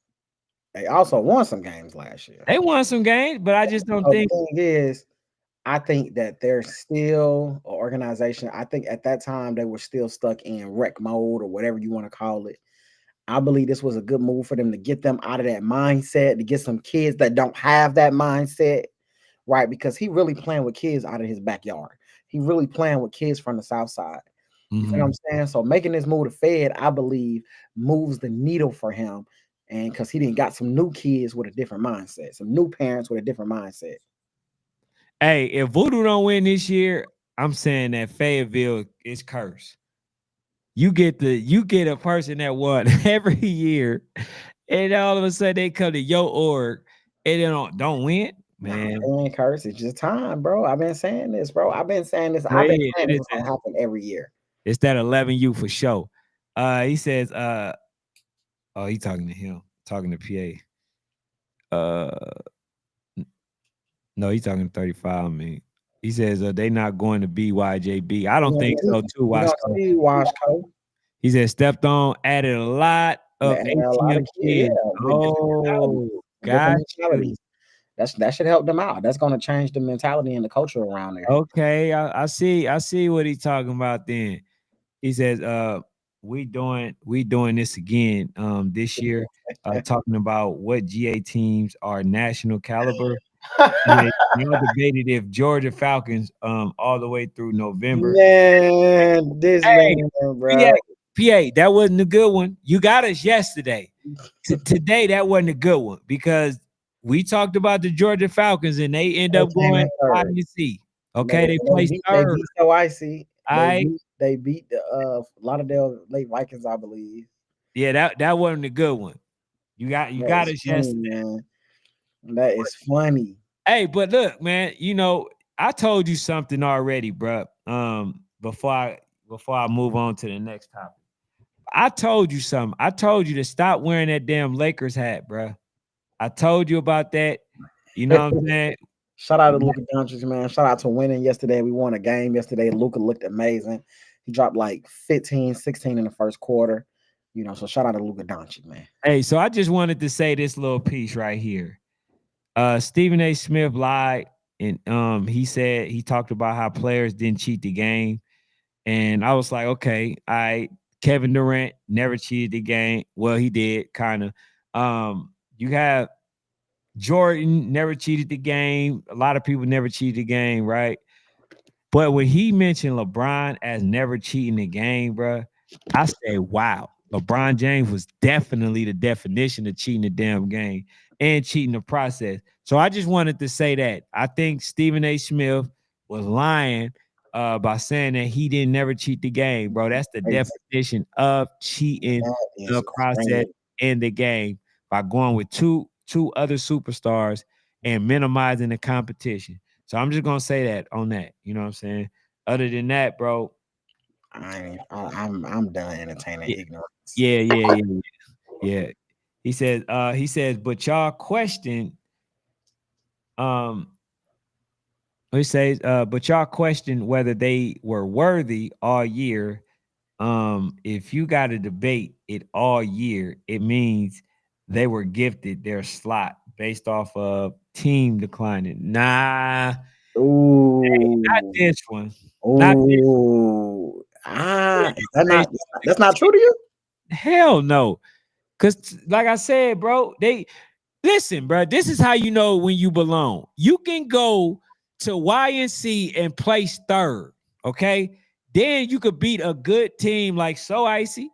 they also won some games last year. They won some games, but I just don't think. The thing is, I think that they're still an organization. I think at that time they were still stuck in rec mode or whatever you want to call it. I believe this was a good move for them to get them out of that mindset, to get some kids that don't have that mindset, right? Because he really playing with kids out of his backyard. He really playing with kids from the South Side. You know what I'm saying? So making this move to Fed, I believe, moves the needle for him. And because he didn't got some new kids with a different mindset, some new parents with a different mindset. Hey, if Voodoo don't win this year, I'm saying that Fayetteville is cursed. You get a person that won every year, and all of a sudden they come to your org and they don't win. Man, it ain't cursed. It's just time, bro. I've been saying this, bro. I've been saying this. I've been saying this gonna happen every year. It's that 11U for sure. He says, he's talking to him, talking to PA. No, he's talking to 35. I mean, he says they not going to be YJB. I don't think so too. Washco. He said Stepped On added a lot of ATM kids. Oh, gotcha. That should help them out. That's going to change the mentality and the culture around there. Okay, I see what he's talking about. Then he says, we doing this again this year. Talking about what GA teams are national caliber. They debated if Georgia Falcons all the way through November. Man, bro. PA, that wasn't a good one. You got us yesterday. Today, that wasn't a good one because we talked about the Georgia Falcons and they end up going IC. Okay, they placed third. They beat OIC. They beat the Lauderdale Lake Vikings, I believe. Yeah, that wasn't a good one. You got us yesterday. Man. That is funny. Hey, but look, man, I told you something already, bro. Before I move on to the next topic. I told you something. I told you to stop wearing that damn Lakers hat, bro. I told you about that. You know what I'm saying? Shout out to Luka Doncic, man. Shout out to winning yesterday. We won a game yesterday. Luka looked amazing. He dropped like 15, 16 in the first quarter. So shout out to Luka Doncic, man. Hey, so I just wanted to say this little piece right here. Stephen A. Smith lied, and he talked about how players didn't cheat the game. And I was like, okay, Kevin Durant never cheated the game. Well, he did, kind of. You have Jordan never cheated the game. A lot of people never cheated the game, right? But when he mentioned LeBron as never cheating the game, bro, I said, wow, LeBron James was definitely the definition of cheating the damn game and cheating the process. So I just wanted to say that. I think Stephen A. Smith was lying by saying that he didn't never cheat the game, bro. That's the definition of cheating the process in the game by going with two other superstars and minimizing the competition. So I'm just gonna say that on that. You know what I'm saying? Other than that, bro, I'm done entertaining ignorance. Yeah. He says, but y'all question, he says, but y'all question whether they were worthy all year. If you got to debate it all year, it means they were gifted their slot based off of team declining. Nah. Ooh. Not this one. Ooh. That's not true to you? Hell no. Because like I said, bro, listen, bro, this is how you know when you belong. You can go to YNC and place third, okay? Then you could beat a good team like So Icy.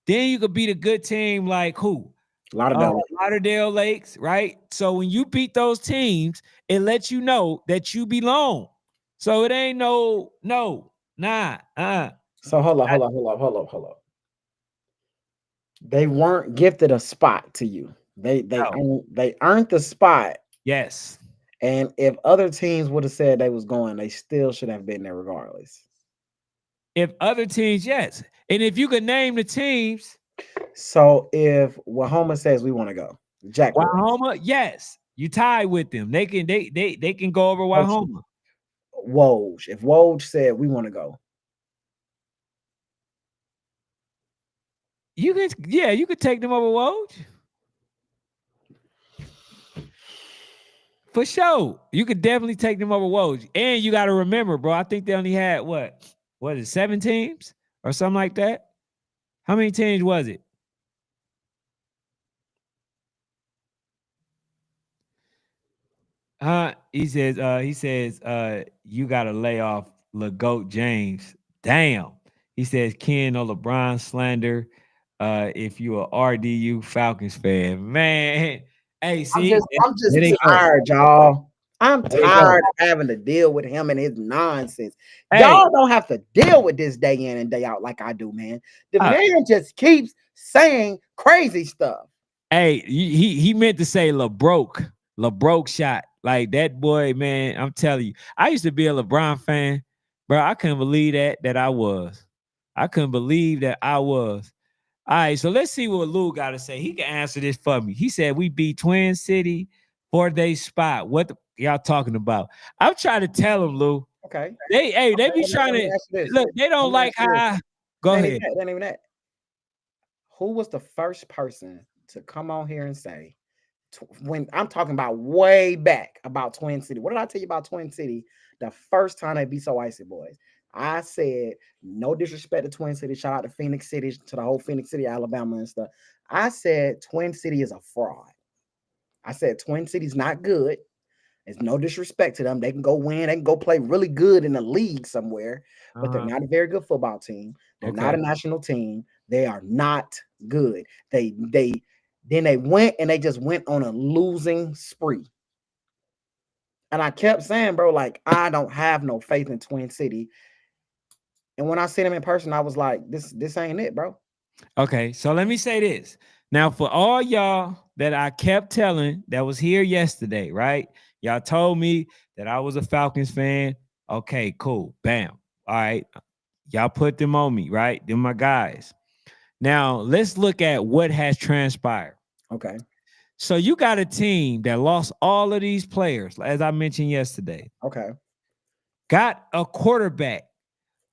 Then you could beat a good team like who? Lauderdale Lakes, right? So when you beat those teams, it lets you know that you belong. So it ain't no, nah. So hold up. They weren't gifted a spot to you. They earned the spot. Yes. And if other teams would have said they was going, they still should have been there regardless. If other teams, yes. And if you could name the teams. So if Wahoma says we want to go, Jack Wahoma, yes. You tie with them. They can go over Wahoma. Woj. If Woj said we want to go. You could take them over Woj. For sure. You could definitely take them over Woj. And you got to remember, bro, I think they only had what is it, 7 teams or something like that? How many teams was it? He says, you gotta lay off LeGoat James. Damn. He says Ken or LeBron slander. If you a RDU Falcons fan, man. Hey, see, I'm just tired, y'all. I'm tired of having to deal with him and his nonsense. Hey. Y'all don't have to deal with this day in and day out like I do, man. The man just keeps saying crazy stuff. Hey, he meant to say LeBroke shot. Like that boy, man, I'm telling you. I used to be a LeBron fan, bro. I couldn't believe that I was. I couldn't believe that I was. All right, so let's see what Lou got to say. He can answer this for me. He said we beat Twin City for their spot. What y'all talking about? I'm trying to tell them, Lou. Okay. They be trying to look. They don't like how. Go ahead. Not even that. Who was the first person to come on here and say, when I'm talking about way back about Twin City? What did I tell you about Twin City the first time they beat So Icy Boys? I said, no disrespect to Twin City. Shout out to Phoenix City, to the whole Phoenix City, Alabama and stuff. I said Twin City is a fraud. I said Twin City's not good. There's no disrespect to them. They can go win. They can go play really good in the league somewhere, but they're not a very good football team. They're not a national team. They are not good. Then they went and they just went on a losing spree. And I kept saying, bro, like, I don't have no faith in Twin City. And when I seen him in person, I was like, this ain't it, bro. Okay, so let me say this. Now, for all y'all that I kept telling that was here yesterday, right? Y'all told me that I was a Falcons fan. Okay, cool. Bam. All right. Y'all put them on me, right? They're my guys. Now, let's look at what has transpired. Okay. So you got a team that lost all of these players, as I mentioned yesterday. Okay. Got a quarterback.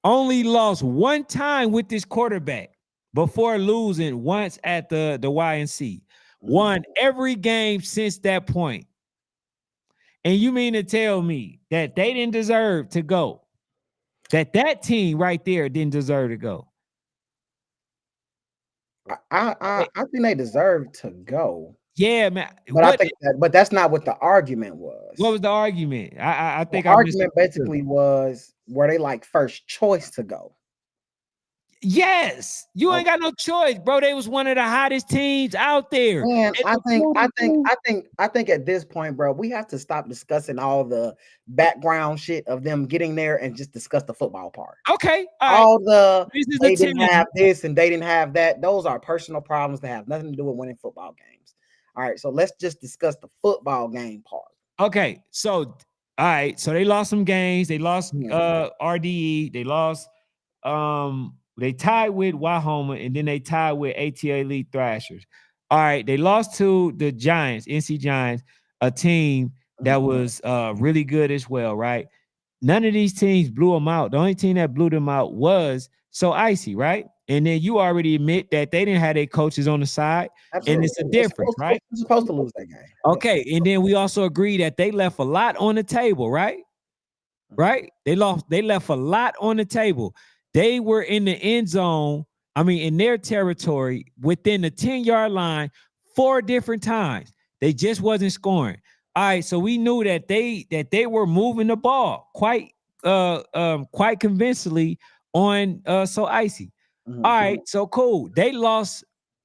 Only lost one time with this quarterback before losing once at the YNC. Won every game since that point. And you mean to tell me that they didn't deserve to go? That team right there didn't deserve to go? I think they deserve to go. Yeah, man. But I think but that's not what the argument was. What was the argument? I think the argument basically was, were they like first choice to go? Yes, you ain't got no choice, bro. They was one of the hottest teams out there. Man, I think at this point, bro, we have to stop discussing all the background shit of them getting there and just discuss the football part. Okay, all the they didn't have this and they didn't have that. Those are personal problems that have nothing to do with winning football games. All right, so let's just discuss the football game part. Okay, so all right, so they lost some games. They lost RDE. They lost they tied with Wahoma, and then they tied with ATA Elite Thrashers. All right, they lost to the Giants, NC Giants, a team that was really good as well, right? None of these teams blew them out. The only team that blew them out was So Icy, right? And then you already admit that they didn't have their coaches on the side. Absolutely. And it's a difference, right? You're supposed to lose that game. Okay, and then we also agree that they left a lot on the table, right? Right? They left a lot on the table. They were in the end zone, in their territory within the 10-yard line 4 different times. They just wasn't scoring. All right, so we knew that they were moving the ball quite convincingly on So Icy. All right, so cool. They lost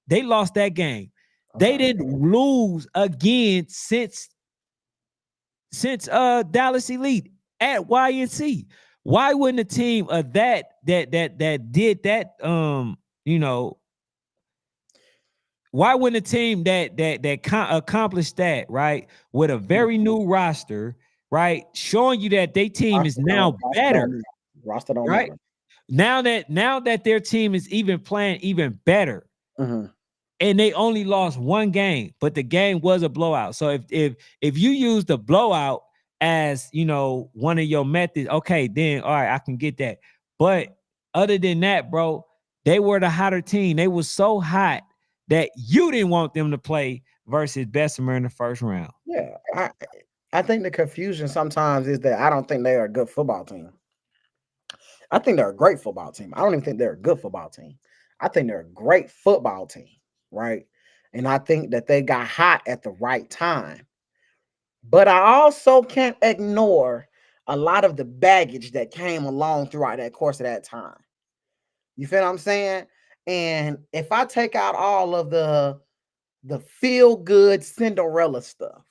that game. They didn't lose again since Dallas Elite at YNC. Why wouldn't a team of that did that why wouldn't a team that accomplished that, right, with a very new roster, right, showing you that their team is now better, roster don't right matter. Now that their team is even playing even better, and they only lost one game, but the game was a blowout. So if you use the blowout as one of your methods, okay, then all right, I can get that. But other than that, bro, they were the hotter team. They were so hot that you didn't want them to play versus Bessemer in the first round. Yeah, I think the confusion sometimes is that I don't think they are a good football team. I think they're a great football team. I don't even think they're a good football team. I think they're a great football team, right? And I think that they got hot at the right time. But I also can't ignore a lot of the baggage that came along throughout that course of that time. You feel what I'm saying? And if I take out all of the feel-good Cinderella stuff,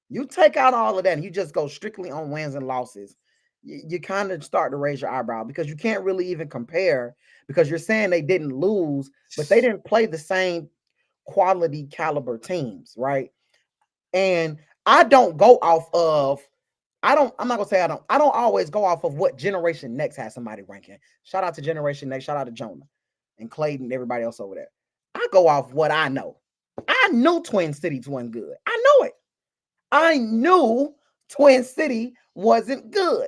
you take out all of that and you just go strictly on wins and losses, you kind of start to raise your eyebrow, because you can't really even compare, because you're saying they didn't lose, but they didn't play the same quality caliber teams, right? And I don't go off of, I'm not gonna say I don't always go off of what Generation Next has somebody ranking. Shout out to Generation Next, shout out to Jonah and Clayton and everybody else over there. I go off what I know. I knew Twin Cities wasn't good. I know it. I knew Twin City wasn't good.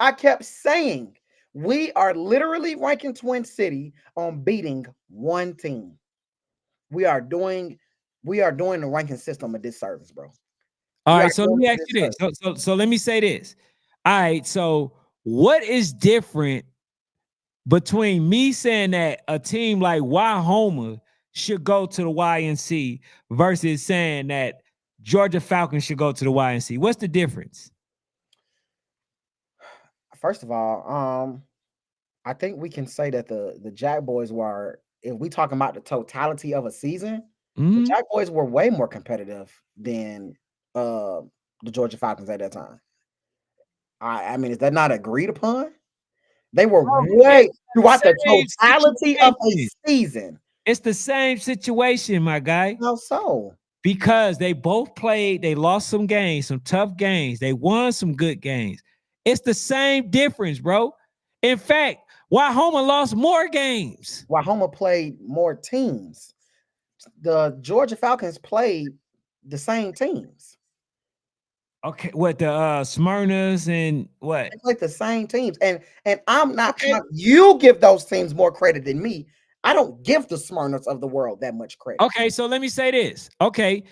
I kept saying, we are literally ranking Twin City on beating one team. We are doing the ranking system a disservice, bro. All right, so let me ask you this. So let me say this. All right, so what is different between me saying that a team like Wahoma should go to the YNC versus saying that Georgia Falcons should go to the YNC? What's the difference? First of all, I think we can say that the Jack Boys were, if we talking about the totality of a season, the Jack Boys were way more competitive than the Georgia Falcons at that time. I mean, is that not agreed upon? They were way throughout the totality of a season. It's the same situation, my guy. How so? because they both played, they lost some games, some tough games. They won some good games. It's the same difference, bro. In fact, Wyoming lost more games. Wyoming played more teams. The Georgia Falcons played the same teams. Okay, what the Smyrnas and what? They played the same teams. And I'm not you give those teams more credit than me. I don't give the Smyrnas of the world that much credit. Okay, so let me say this. Okay,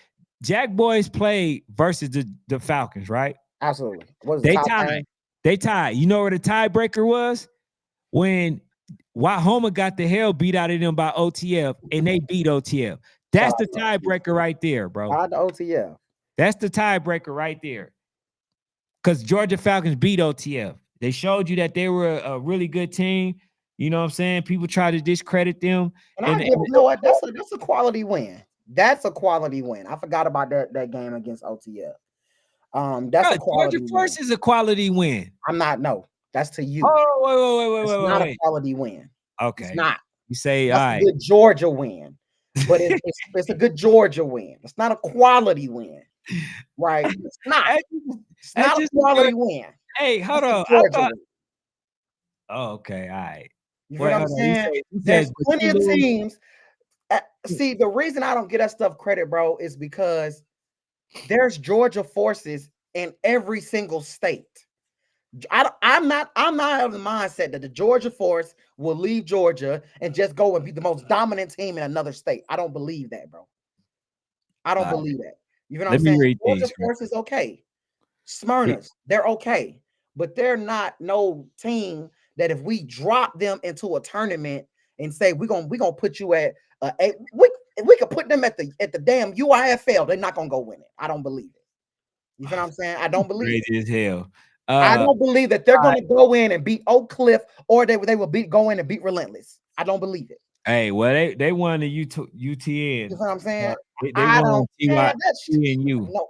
Jack Boys played versus the Falcons, right? Absolutely. What was They tied. They tied. You know where the tiebreaker was? When Wyoming got the hell beat out of them by OTF and they beat OTF. That's the tiebreaker right there, bro. The OTF. That's the tiebreaker right there. Because Georgia Falcons beat OTF. They showed you that they were a really good team. You know what I'm saying? People try to discredit them. And you know what? That's a quality win. That's a quality win. I forgot about that game against OTF. That's a quality Georgia Force is a quality win. I'm not. No, that's to you. Oh, wait. It's not a quality win. Okay. It's not. You say, that's all right. A good Georgia win, but it's a good Georgia win. It's not a quality win, right? It's not. It's not a quality win. Hey, hold on. Oh, okay. All right. You know what I'm saying? There's plenty of teams. See, the reason I don't get that stuff credit, bro, is because there's Georgia forces in every single state. I'm not of the mindset that the Georgia force will leave Georgia and just go and be the most dominant team in another state. I don't believe that, bro. I don't believe that. You know what I'm saying? Georgia force is okay. Smyrnas, they're okay, but they're not no team that if we drop them into a tournament and say we're gonna put you at we could put them at the damn UIFL, they're not gonna go win it. I don't believe it. You know what I'm saying? I don't believe it. As hell. I don't believe that they're going to go in and beat Oak Cliff or they will go in and beat Relentless. I don't believe it. Hey, well, they won the UTN. You know what I'm saying? They won TNU. No.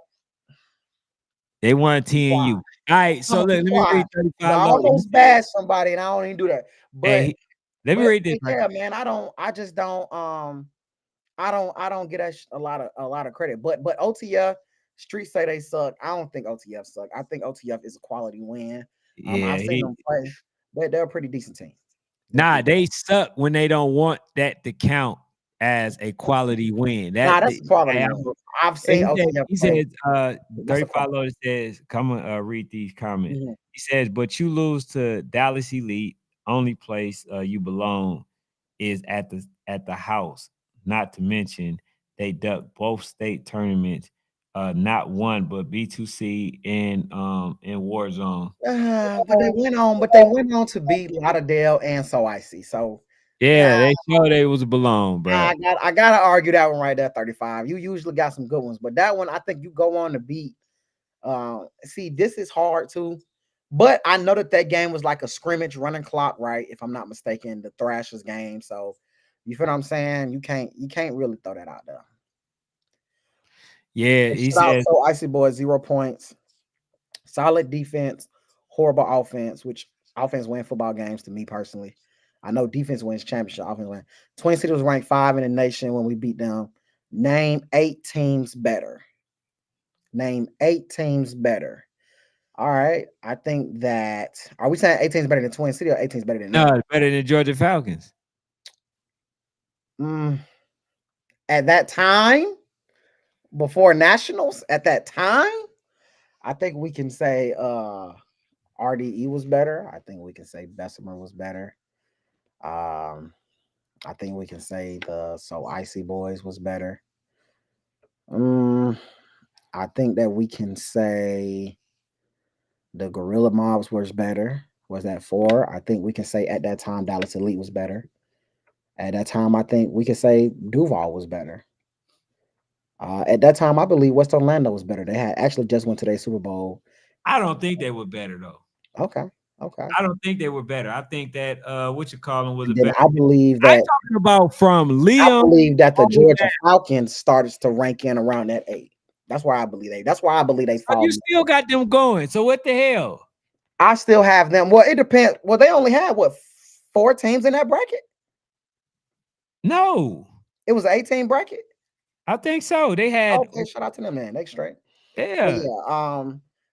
They won TNU. All right, so let me read 35. I almost bash somebody, and I don't even do that. But hey, let me read this. Yeah, man, I don't get a lot of credit. But OTF Streets say they suck. I don't think OTF suck. I think OTF is a quality win. I've seen them play. They're a pretty decent team. Nah, they suck when they don't want that to count as a quality win. That's quality win. I've seen OTF. He says, 35 Loaded says, come on, read these comments. Mm-hmm. He says, but you lose to Dallas Elite. Only place you belong is at the house. Not to mention, they ducked both state tournaments. Not one, but B2C in Warzone. But they went on to beat Lauderdale and So Icy. So yeah, they showed they was belong, bro. I gotta argue that one right there, 35. You usually got some good ones, but that one I think you go on to beat. See, this is hard too, but I know that game was like a scrimmage running clock, right? If I'm not mistaken, the Thrashers game. So you feel what I'm saying? You can't really throw that out there. Yeah, he says So Icy Boys 0 points, solid defense, horrible offense, which offense win football games to me personally. I know defense wins championship, offense win. Twin City was ranked 5 in the nation when we beat them. Name 8 teams better. Name 8 teams better. All right. I think that are we saying 8 teams better than Twin City or 8 teams better than No, better than Georgia Falcons. At that time. Before nationals at that time, I think we can say RDE was better. I think we can say Bessemer was better. I think we can say the So Icy Boys was better. I think that we can say the Gorilla Mobs was better. Was that 4? I think we can say at that time Dallas Elite was better. At that time, I think we could say Duval was better. At that time, I believe West Orlando was better. They had actually just went to their Super Bowl. I don't think they were better though. Okay. I don't think they were better. I think that what you call them was better. I believe that I'm talking about from Leon. I believe that the Georgia Falcons started to rank in around that 8. That's why I believe they. That's why I believe they. You still got them going. So what the hell? I still have them. Well, it depends. Well, they only had 4 teams in that bracket. No, it was an 18 bracket. I think so. They had, Okay, shout out to them, man. They straight. But yeah. yeah,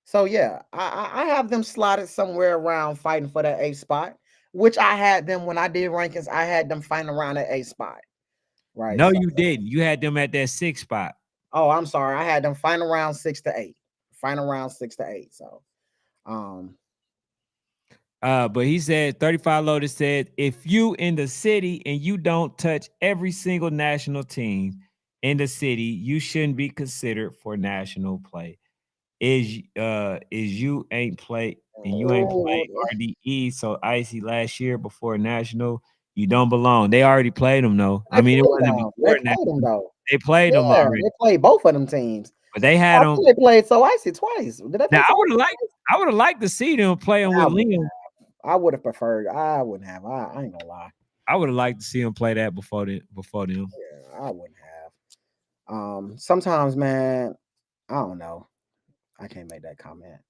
so yeah, I have them slotted somewhere around fighting for that 8th spot, which I had them when I did rankings. I had them fighting around that 8th spot, right? No, So, you didn't. You had them at that 6th spot. oh, I'm sorry, I had them fighting around 6 to 8, fighting around 6 to 8. So, um, But he said 35 Lotus said, if you in the city and you don't touch every single national team in the city, you shouldn't be considered for national play. Is you ain't play and you ain't oh, played RDE, so Icy last year before national, you don't belong. They already played them though. I they mean, it played wasn't them. They before played them national. though. They played them Yeah, already, they played both of them teams. but they I had them. think they played So Icy twice. Did they Now play So Icy twice? I would have liked to see them playing I with would Liam. I would have preferred. I wouldn't have. I ain't gonna lie. I would have liked to see him play that before them. Yeah, I wouldn't have. Sometimes, man, I don't know. I can't make that comment.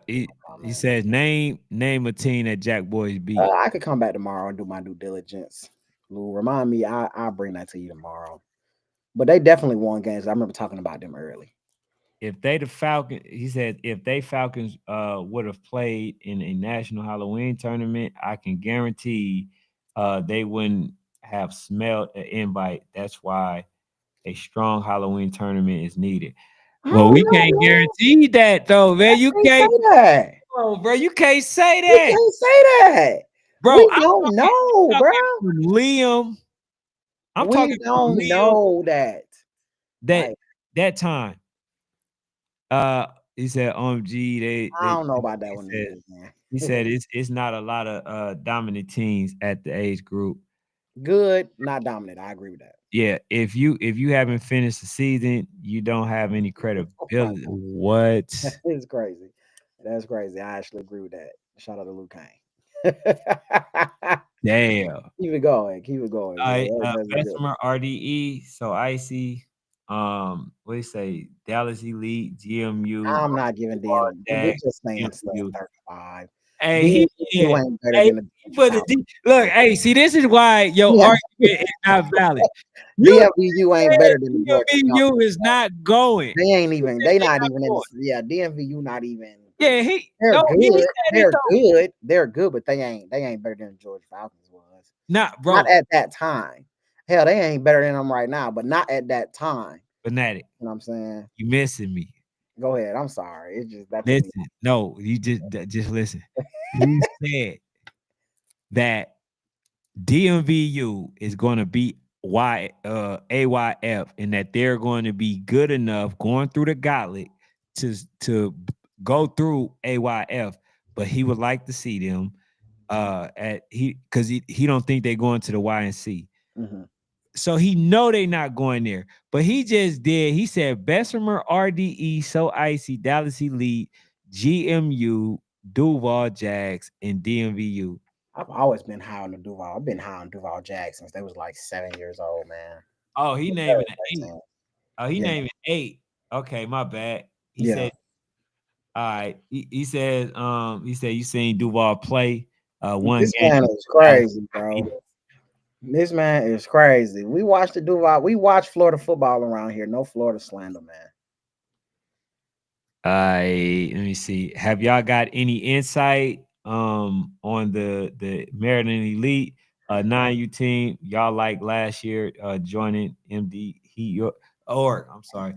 He Comment. says name a team that Jack Boys beat. I could come back tomorrow and do my due diligence. Lou, remind me. I'll bring that to you tomorrow. But they definitely won games. I remember talking about them early. If they the Falcons, he said if they Falcons would have played in a national Halloween tournament, I can guarantee they wouldn't have smelled an invite. That's why a strong Halloween tournament is needed. I Well, don't we know, can't man. guarantee that though, I man. You can't can't, say that. oh, bro. You can't say We that, can't say that. bro. We don't know, bro. From Liam. I'm We talking from don't Liam know that. that Like, that time. He said OMG. I don't know about that He one, said man. he said it's not a lot of dominant teams at the age group. Good, not dominant. I agree with that. Yeah, if you haven't finished the season, you don't have any credibility. What? It's crazy. That's crazy. I actually agree with that. Shout out to Luke Kane. Damn. Keep it going. Keep it going. All Yeah, right, that's a good one. Bessemer RDE. So Icy. What do you say? Dallas Elite, GMU, I'm not giving Duval DM. We're Jack, just saying stuff. DMU. 35. Hey, he DMU did. ain't better Hey, than the he put the Falcons. look. Hey, see, this is why your Yeah, argument is not valid. You DMVU ain't said better than the Georgia Falcons. DMVU is not going. They ain't You even. said They they not not even in the. going. Yeah, DMVU not even. Yeah, They're he good. said it They're though. good. They're good, but they ain't. They ain't better than the Georgia Falcons was. Not Not bro, at that time. Hell, they ain't better than them right now, but not at that time. fanatic. You know what I'm saying? You missing me. Go ahead. I'm sorry. It's just that took me. Listen, no, you just listen. He said that DMVU is going to beat AYF and that they're going to be good enough going through the gauntlet to go through AYF, but he would like to see them at he don't think they're going to the YNC. Mm-hmm. So he know they not going there, but he just did. He said Bessemer, RDE, So Icy, Dallas Elite, GMU, Duval Jags, and DMVU. I've always been high on the Duval. I've been high on Duval Jackson since they was like 7 years old, man. Oh, he They're naming very it great 8. team. Oh, he Yeah. naming 8. Okay, my bad. He Yeah. said, all right. He said you seen Duval play one This game. man is crazy, bro. This man is crazy. We watched the Duval. We watch Florida football around here. No Florida slander, man. Let me see. Have y'all got any insight on the Maryland Elite 9U team y'all like last year joining MD or I'm sorry.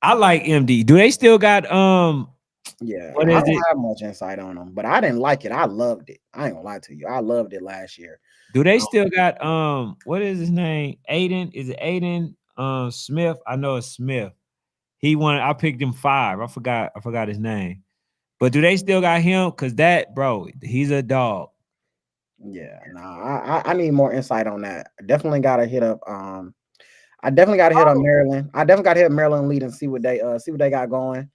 I like MD. Do they still got Yeah, what I is don't it? have much insight on them, but I didn't like it. I loved it. I ain't gonna lie to you. I loved it last year. Do they still got what is his name? Aiden? Is it Aiden Smith? I know it's Smith. He won. I picked him 5. I forgot his name. But do they still got him? Cause that bro, he's a dog. Yeah, nah, I need more insight on that. Definitely gotta hit up. I definitely gotta hit up Maryland. I definitely gotta hit Maryland lead and see what they got going.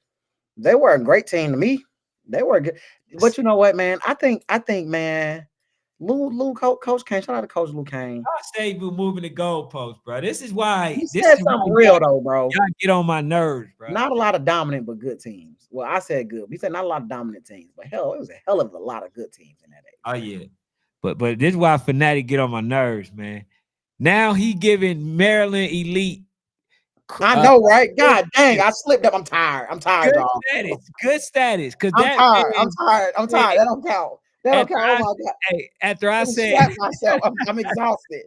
They were a great team to me. They were good. But you know what, man? I think, man, Coach Kane. Shout out to Coach Lou Kane. I say we're moving the goalposts, bro. This is why. He This said is why something real though, bro. y'all get on my nerves, bro. Not a lot of dominant, but good teams. Well, I said good. He said not a lot of dominant teams, but hell, it was a hell of a lot of good teams in that age. Oh yeah, but this is why Fanatic get on my nerves, man. Now he giving Maryland Elite. I know, right? God dang, I slipped up. I'm tired. I'm tired, Good y'all. status. Good status. Cause I'm that tired. I'm man, tired. I'm tired. That don't count. That don't after count. Oh I my God. after I Let me said, slap myself. I'm exhausted.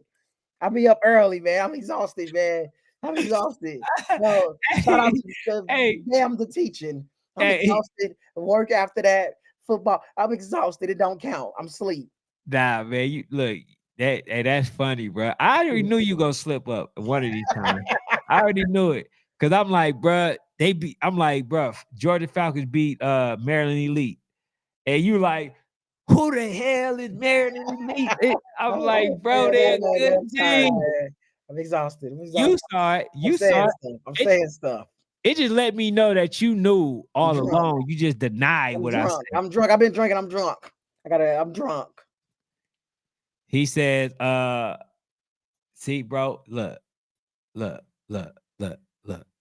I'll be up early, man. I'm exhausted, man. I'm exhausted. No, shout out hey, to the hey, damn the teaching. I'm hey, exhausted. Work after that. Football. I'm exhausted. It don't count. I'm sleep. nah, man, you look that's funny, bro. I already knew you gonna slip up one of these times. I already knew it. Cause I'm like, bro, I'm like, bro, Georgia Falcons beat Maryland Elite. And you like, who the hell is Maryland Elite? I'm like, bro, they're a good I'm tired, team. man. I'm exhausted. I'm You exhausted. saw it. I'm You saw saying it. stuff. I'm It, saying stuff. it just let me know that you knew I'm all drunk. along. You just denied I'm what I drunk. said. I'm drunk. I've been drinking. I'm drunk. I'm drunk. He says, see, bro, look, look, look, look,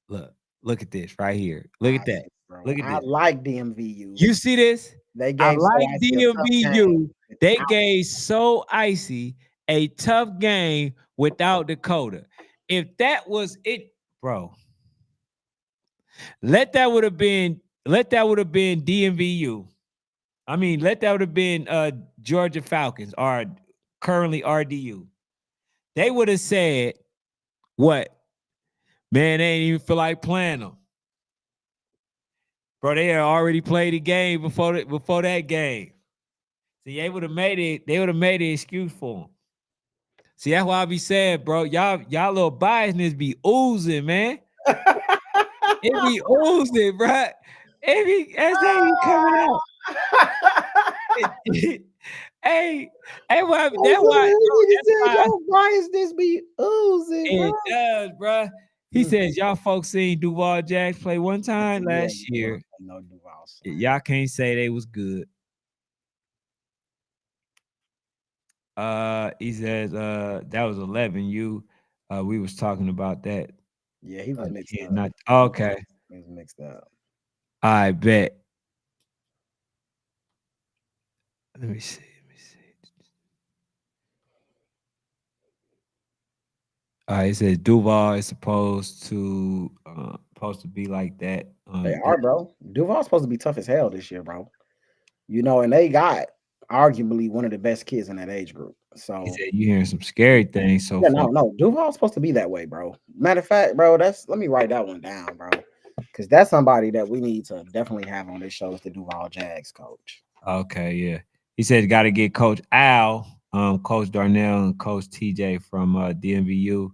look, look at this right here. Look at that. Bro. Look at I this. like DMVU. You see this? They I gave like Icy a tough game. DMVU. They gave So Icy a tough game without Dakota. If that was it, bro, let that would have been DMVU. I mean, let that would have been Georgia Falcons or currently RDU. They would have said, what? Man, they ain't even feel like playing them. Bro, they had already played the game before that game. See, they would have made it. They would have made an excuse for them. See, that's why I be saying, bro, y'all little biasness be oozing, man. It be oozing, bro. It be as they be coming out. Hey, that's why, bro. That's why Why is this be oozing, bro? it does, bro. He says, y'all folks seen Duval Jacks play one time Yeah, last year. no Duval. Y'all can't say they was good. He says, that was 11. We was talking about that. Yeah, he was mixed up. Not okay. He was mixed up. I bet. Let me see. It says Duval is supposed to be like that. They are, bro. Duval's supposed to be tough as hell this year, bro. You know, and they got arguably one of the best kids in that age group. So He said you hearing some scary things so yeah, far. no, Duval's supposed to be that way, bro. Matter of fact, bro, let me write that one down, bro. Because that's somebody that we need to definitely have on this show is the Duval Jags coach. Okay, yeah. He said got to get Coach Al, Coach Darnell, and Coach TJ from DMVU,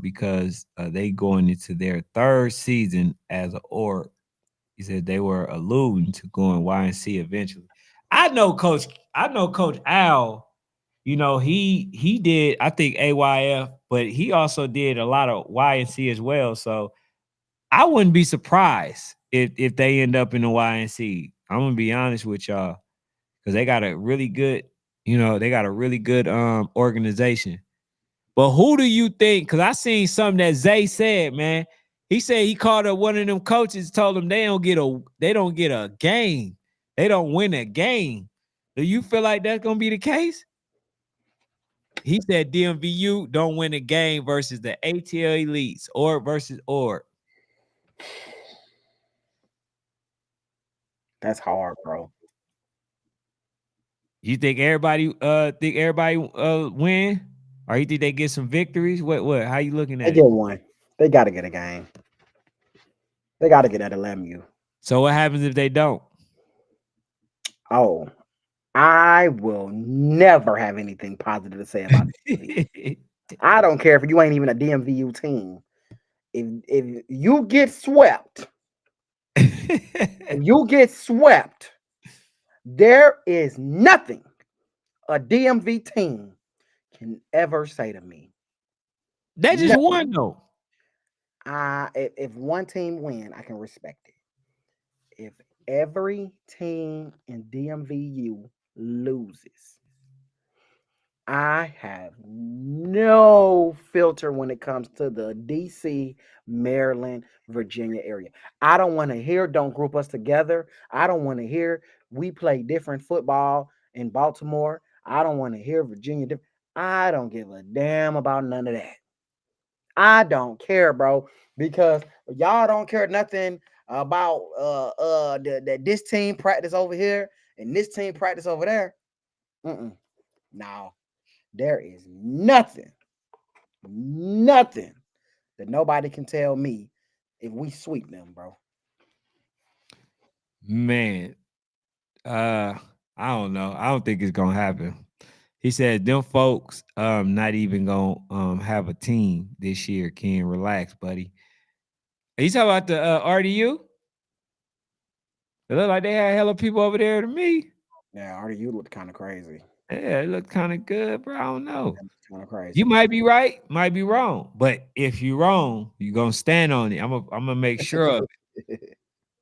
because they going into their third season as an org. He said they were alluding to going YNC eventually. I know Coach Al. You know, he did, I think, AYF, but he also did a lot of YNC as well. So I wouldn't be surprised if they end up in the YNC. I'm gonna be honest with y'all, because they got a really good, organization. But who do you think? Because I seen something that Zay said, man. He said he called up one of them coaches, told them they don't get a game. They don't win a game. Do you feel like that's gonna be the case? He said DMVU don't win a game versus the ATL elites or versus or. That's hard, bro. You think everybody win? Or you think they get some victories? What? How you looking They at it? get one. They got to get a game. They got to get at LMU. So what happens if they don't? Oh, I will never have anything positive to say about DMVU. I don't care if you ain't even a DMVU team. If you get swept, there is nothing a DMV team can ever say to me. That just won though. If one team win, I can respect it. If every team in DMVU loses, I have no filter when it comes to the DC, Maryland, Virginia area. I don't want to hear don't group us together. I don't want to hear we play different football in Baltimore. I don't want to hear Virginia. I don't give a damn about none of that. I don't care, bro, because y'all don't care nothing about this team practice over here and this team practice over there. No, there is nothing that nobody can tell me if we sweep them, bro. Man, I don't know. I don't think it's gonna happen. He said them folks not even gonna have a team this year. Can relax, buddy. Are you talking about the RDU? It looked like they had hella people over there to me. Yeah, already you look kind of crazy. Yeah, it looked kind of good, bro. I don't know. Kind of crazy. You might be right, might be wrong. But if you're wrong, you're gonna stand on it. I'm gonna make sure of it.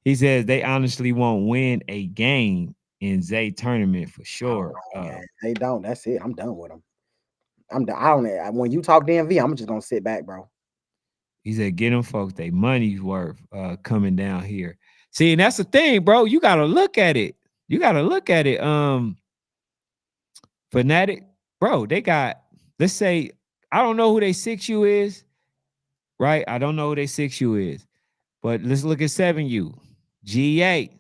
He says they honestly won't win a game in Zay tournament for sure. Man, they don't. That's it. I'm done with them. I'm done. I don't. When you talk DMV, I'm just gonna sit back, bro. He said, get them folks they money's worth coming down here. See, and that's the thing, bro. You gotta look at it. You gotta look at it. Fanatic, bro, they got, let's say, I don't know who they 6U is, right? I don't know who they 6U is, but let's look at 7U. GA.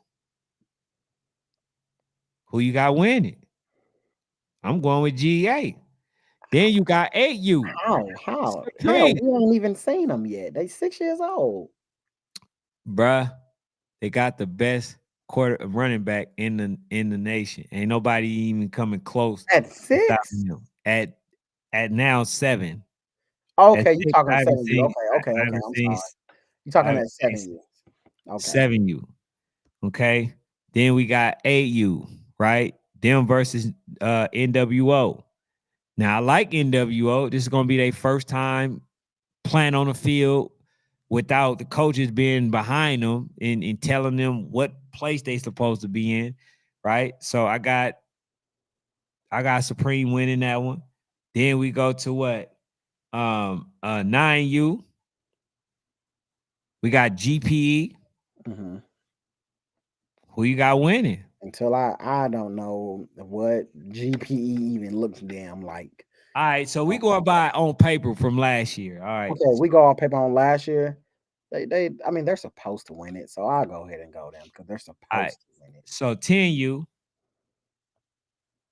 Who you got winning? I'm going with GA. Then you got 8U. How? Yeah, we ain't even seen them yet. They 6 years old. Bruh, they got the best quarter running back in the nation. Ain't nobody even coming close at 6. At now 7. Okay, you talking 7U. Okay. I'm sorry. You talking at 7U. Okay. 7U. Okay. Then we got 8U, right? Them versus NWO. Now I like NWO. This is gonna be their first time playing on the field without the coaches being behind them and telling them what place they supposed to be in, right? So I got Supreme winning that one. Then we go to what? 9U. We got GPE. Mm-hmm. Who you got winning? Until I don't know what GPE even looks damn like. All right, so we going by on paper from last year. All right. Okay, we go on paper on last year. I mean, they're supposed to win it, so I'll go ahead and go them because they're supposed to win it. So 10U,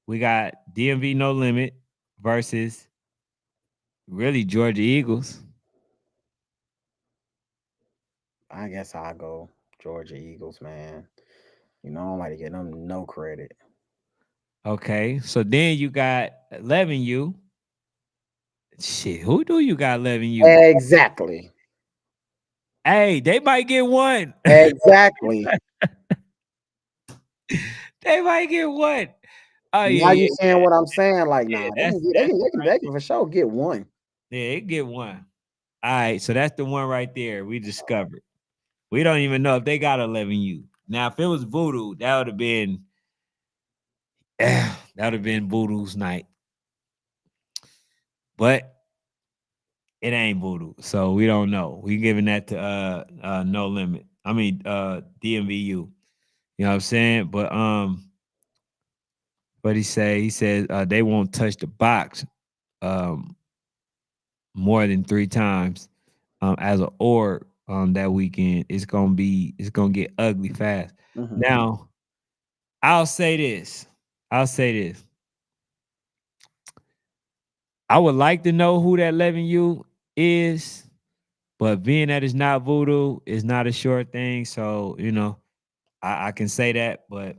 we got DMV No Limit versus really Georgia Eagles. I guess I'll go Georgia Eagles, man. You know, I don't like to get them no credit. Okay, so then you got 11U. Shit, who do you got 11U? Exactly. Hey, they might get one. Exactly. They might get one. Oh, now you saying what I'm saying? Like, nah, they can for sure get one. Yeah, they get one. All right, so that's the one right there we discovered. We don't even know if they got 11U. Now, if it was Voodoo, that would have been Voodoo's night. But it ain't Voodoo, so we don't know. We giving that to No Limit. I mean DMVU. You know what I'm saying? But he says they won't touch the box more than 3 times as an org that weekend. It's gonna get ugly fast. Mm-hmm. Now, I'll say this. I would like to know who that 11U is, but being that it's not Voodoo, it's not a sure thing. So, you know, I can say that, but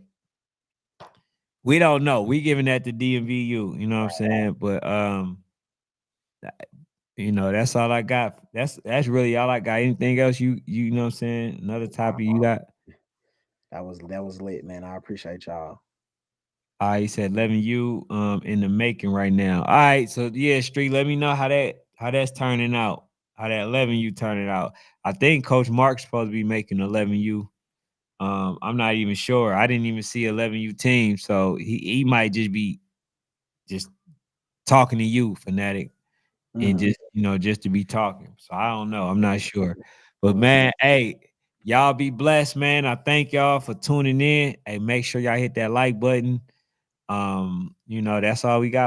we don't know. We giving that to DMVU, you know what I'm saying? But you know, that's all I got. That's really all I got. Anything else you know what I'm saying? Another topic you got? That was lit, man. I appreciate y'all. He said 11U in the making right now. All right, so yeah, Street, let me know how that's turning out. How that 11U turning out. I think Coach Mark's supposed to be making 11U. I'm not even sure. I didn't even see 11U team, so he might just be just talking to you, Fanatic, and just just to be talking. So I don't know. I'm not sure. But man, hey, y'all be blessed, man. I thank y'all for tuning in. Hey, make sure y'all hit that like button. You know, that's all we got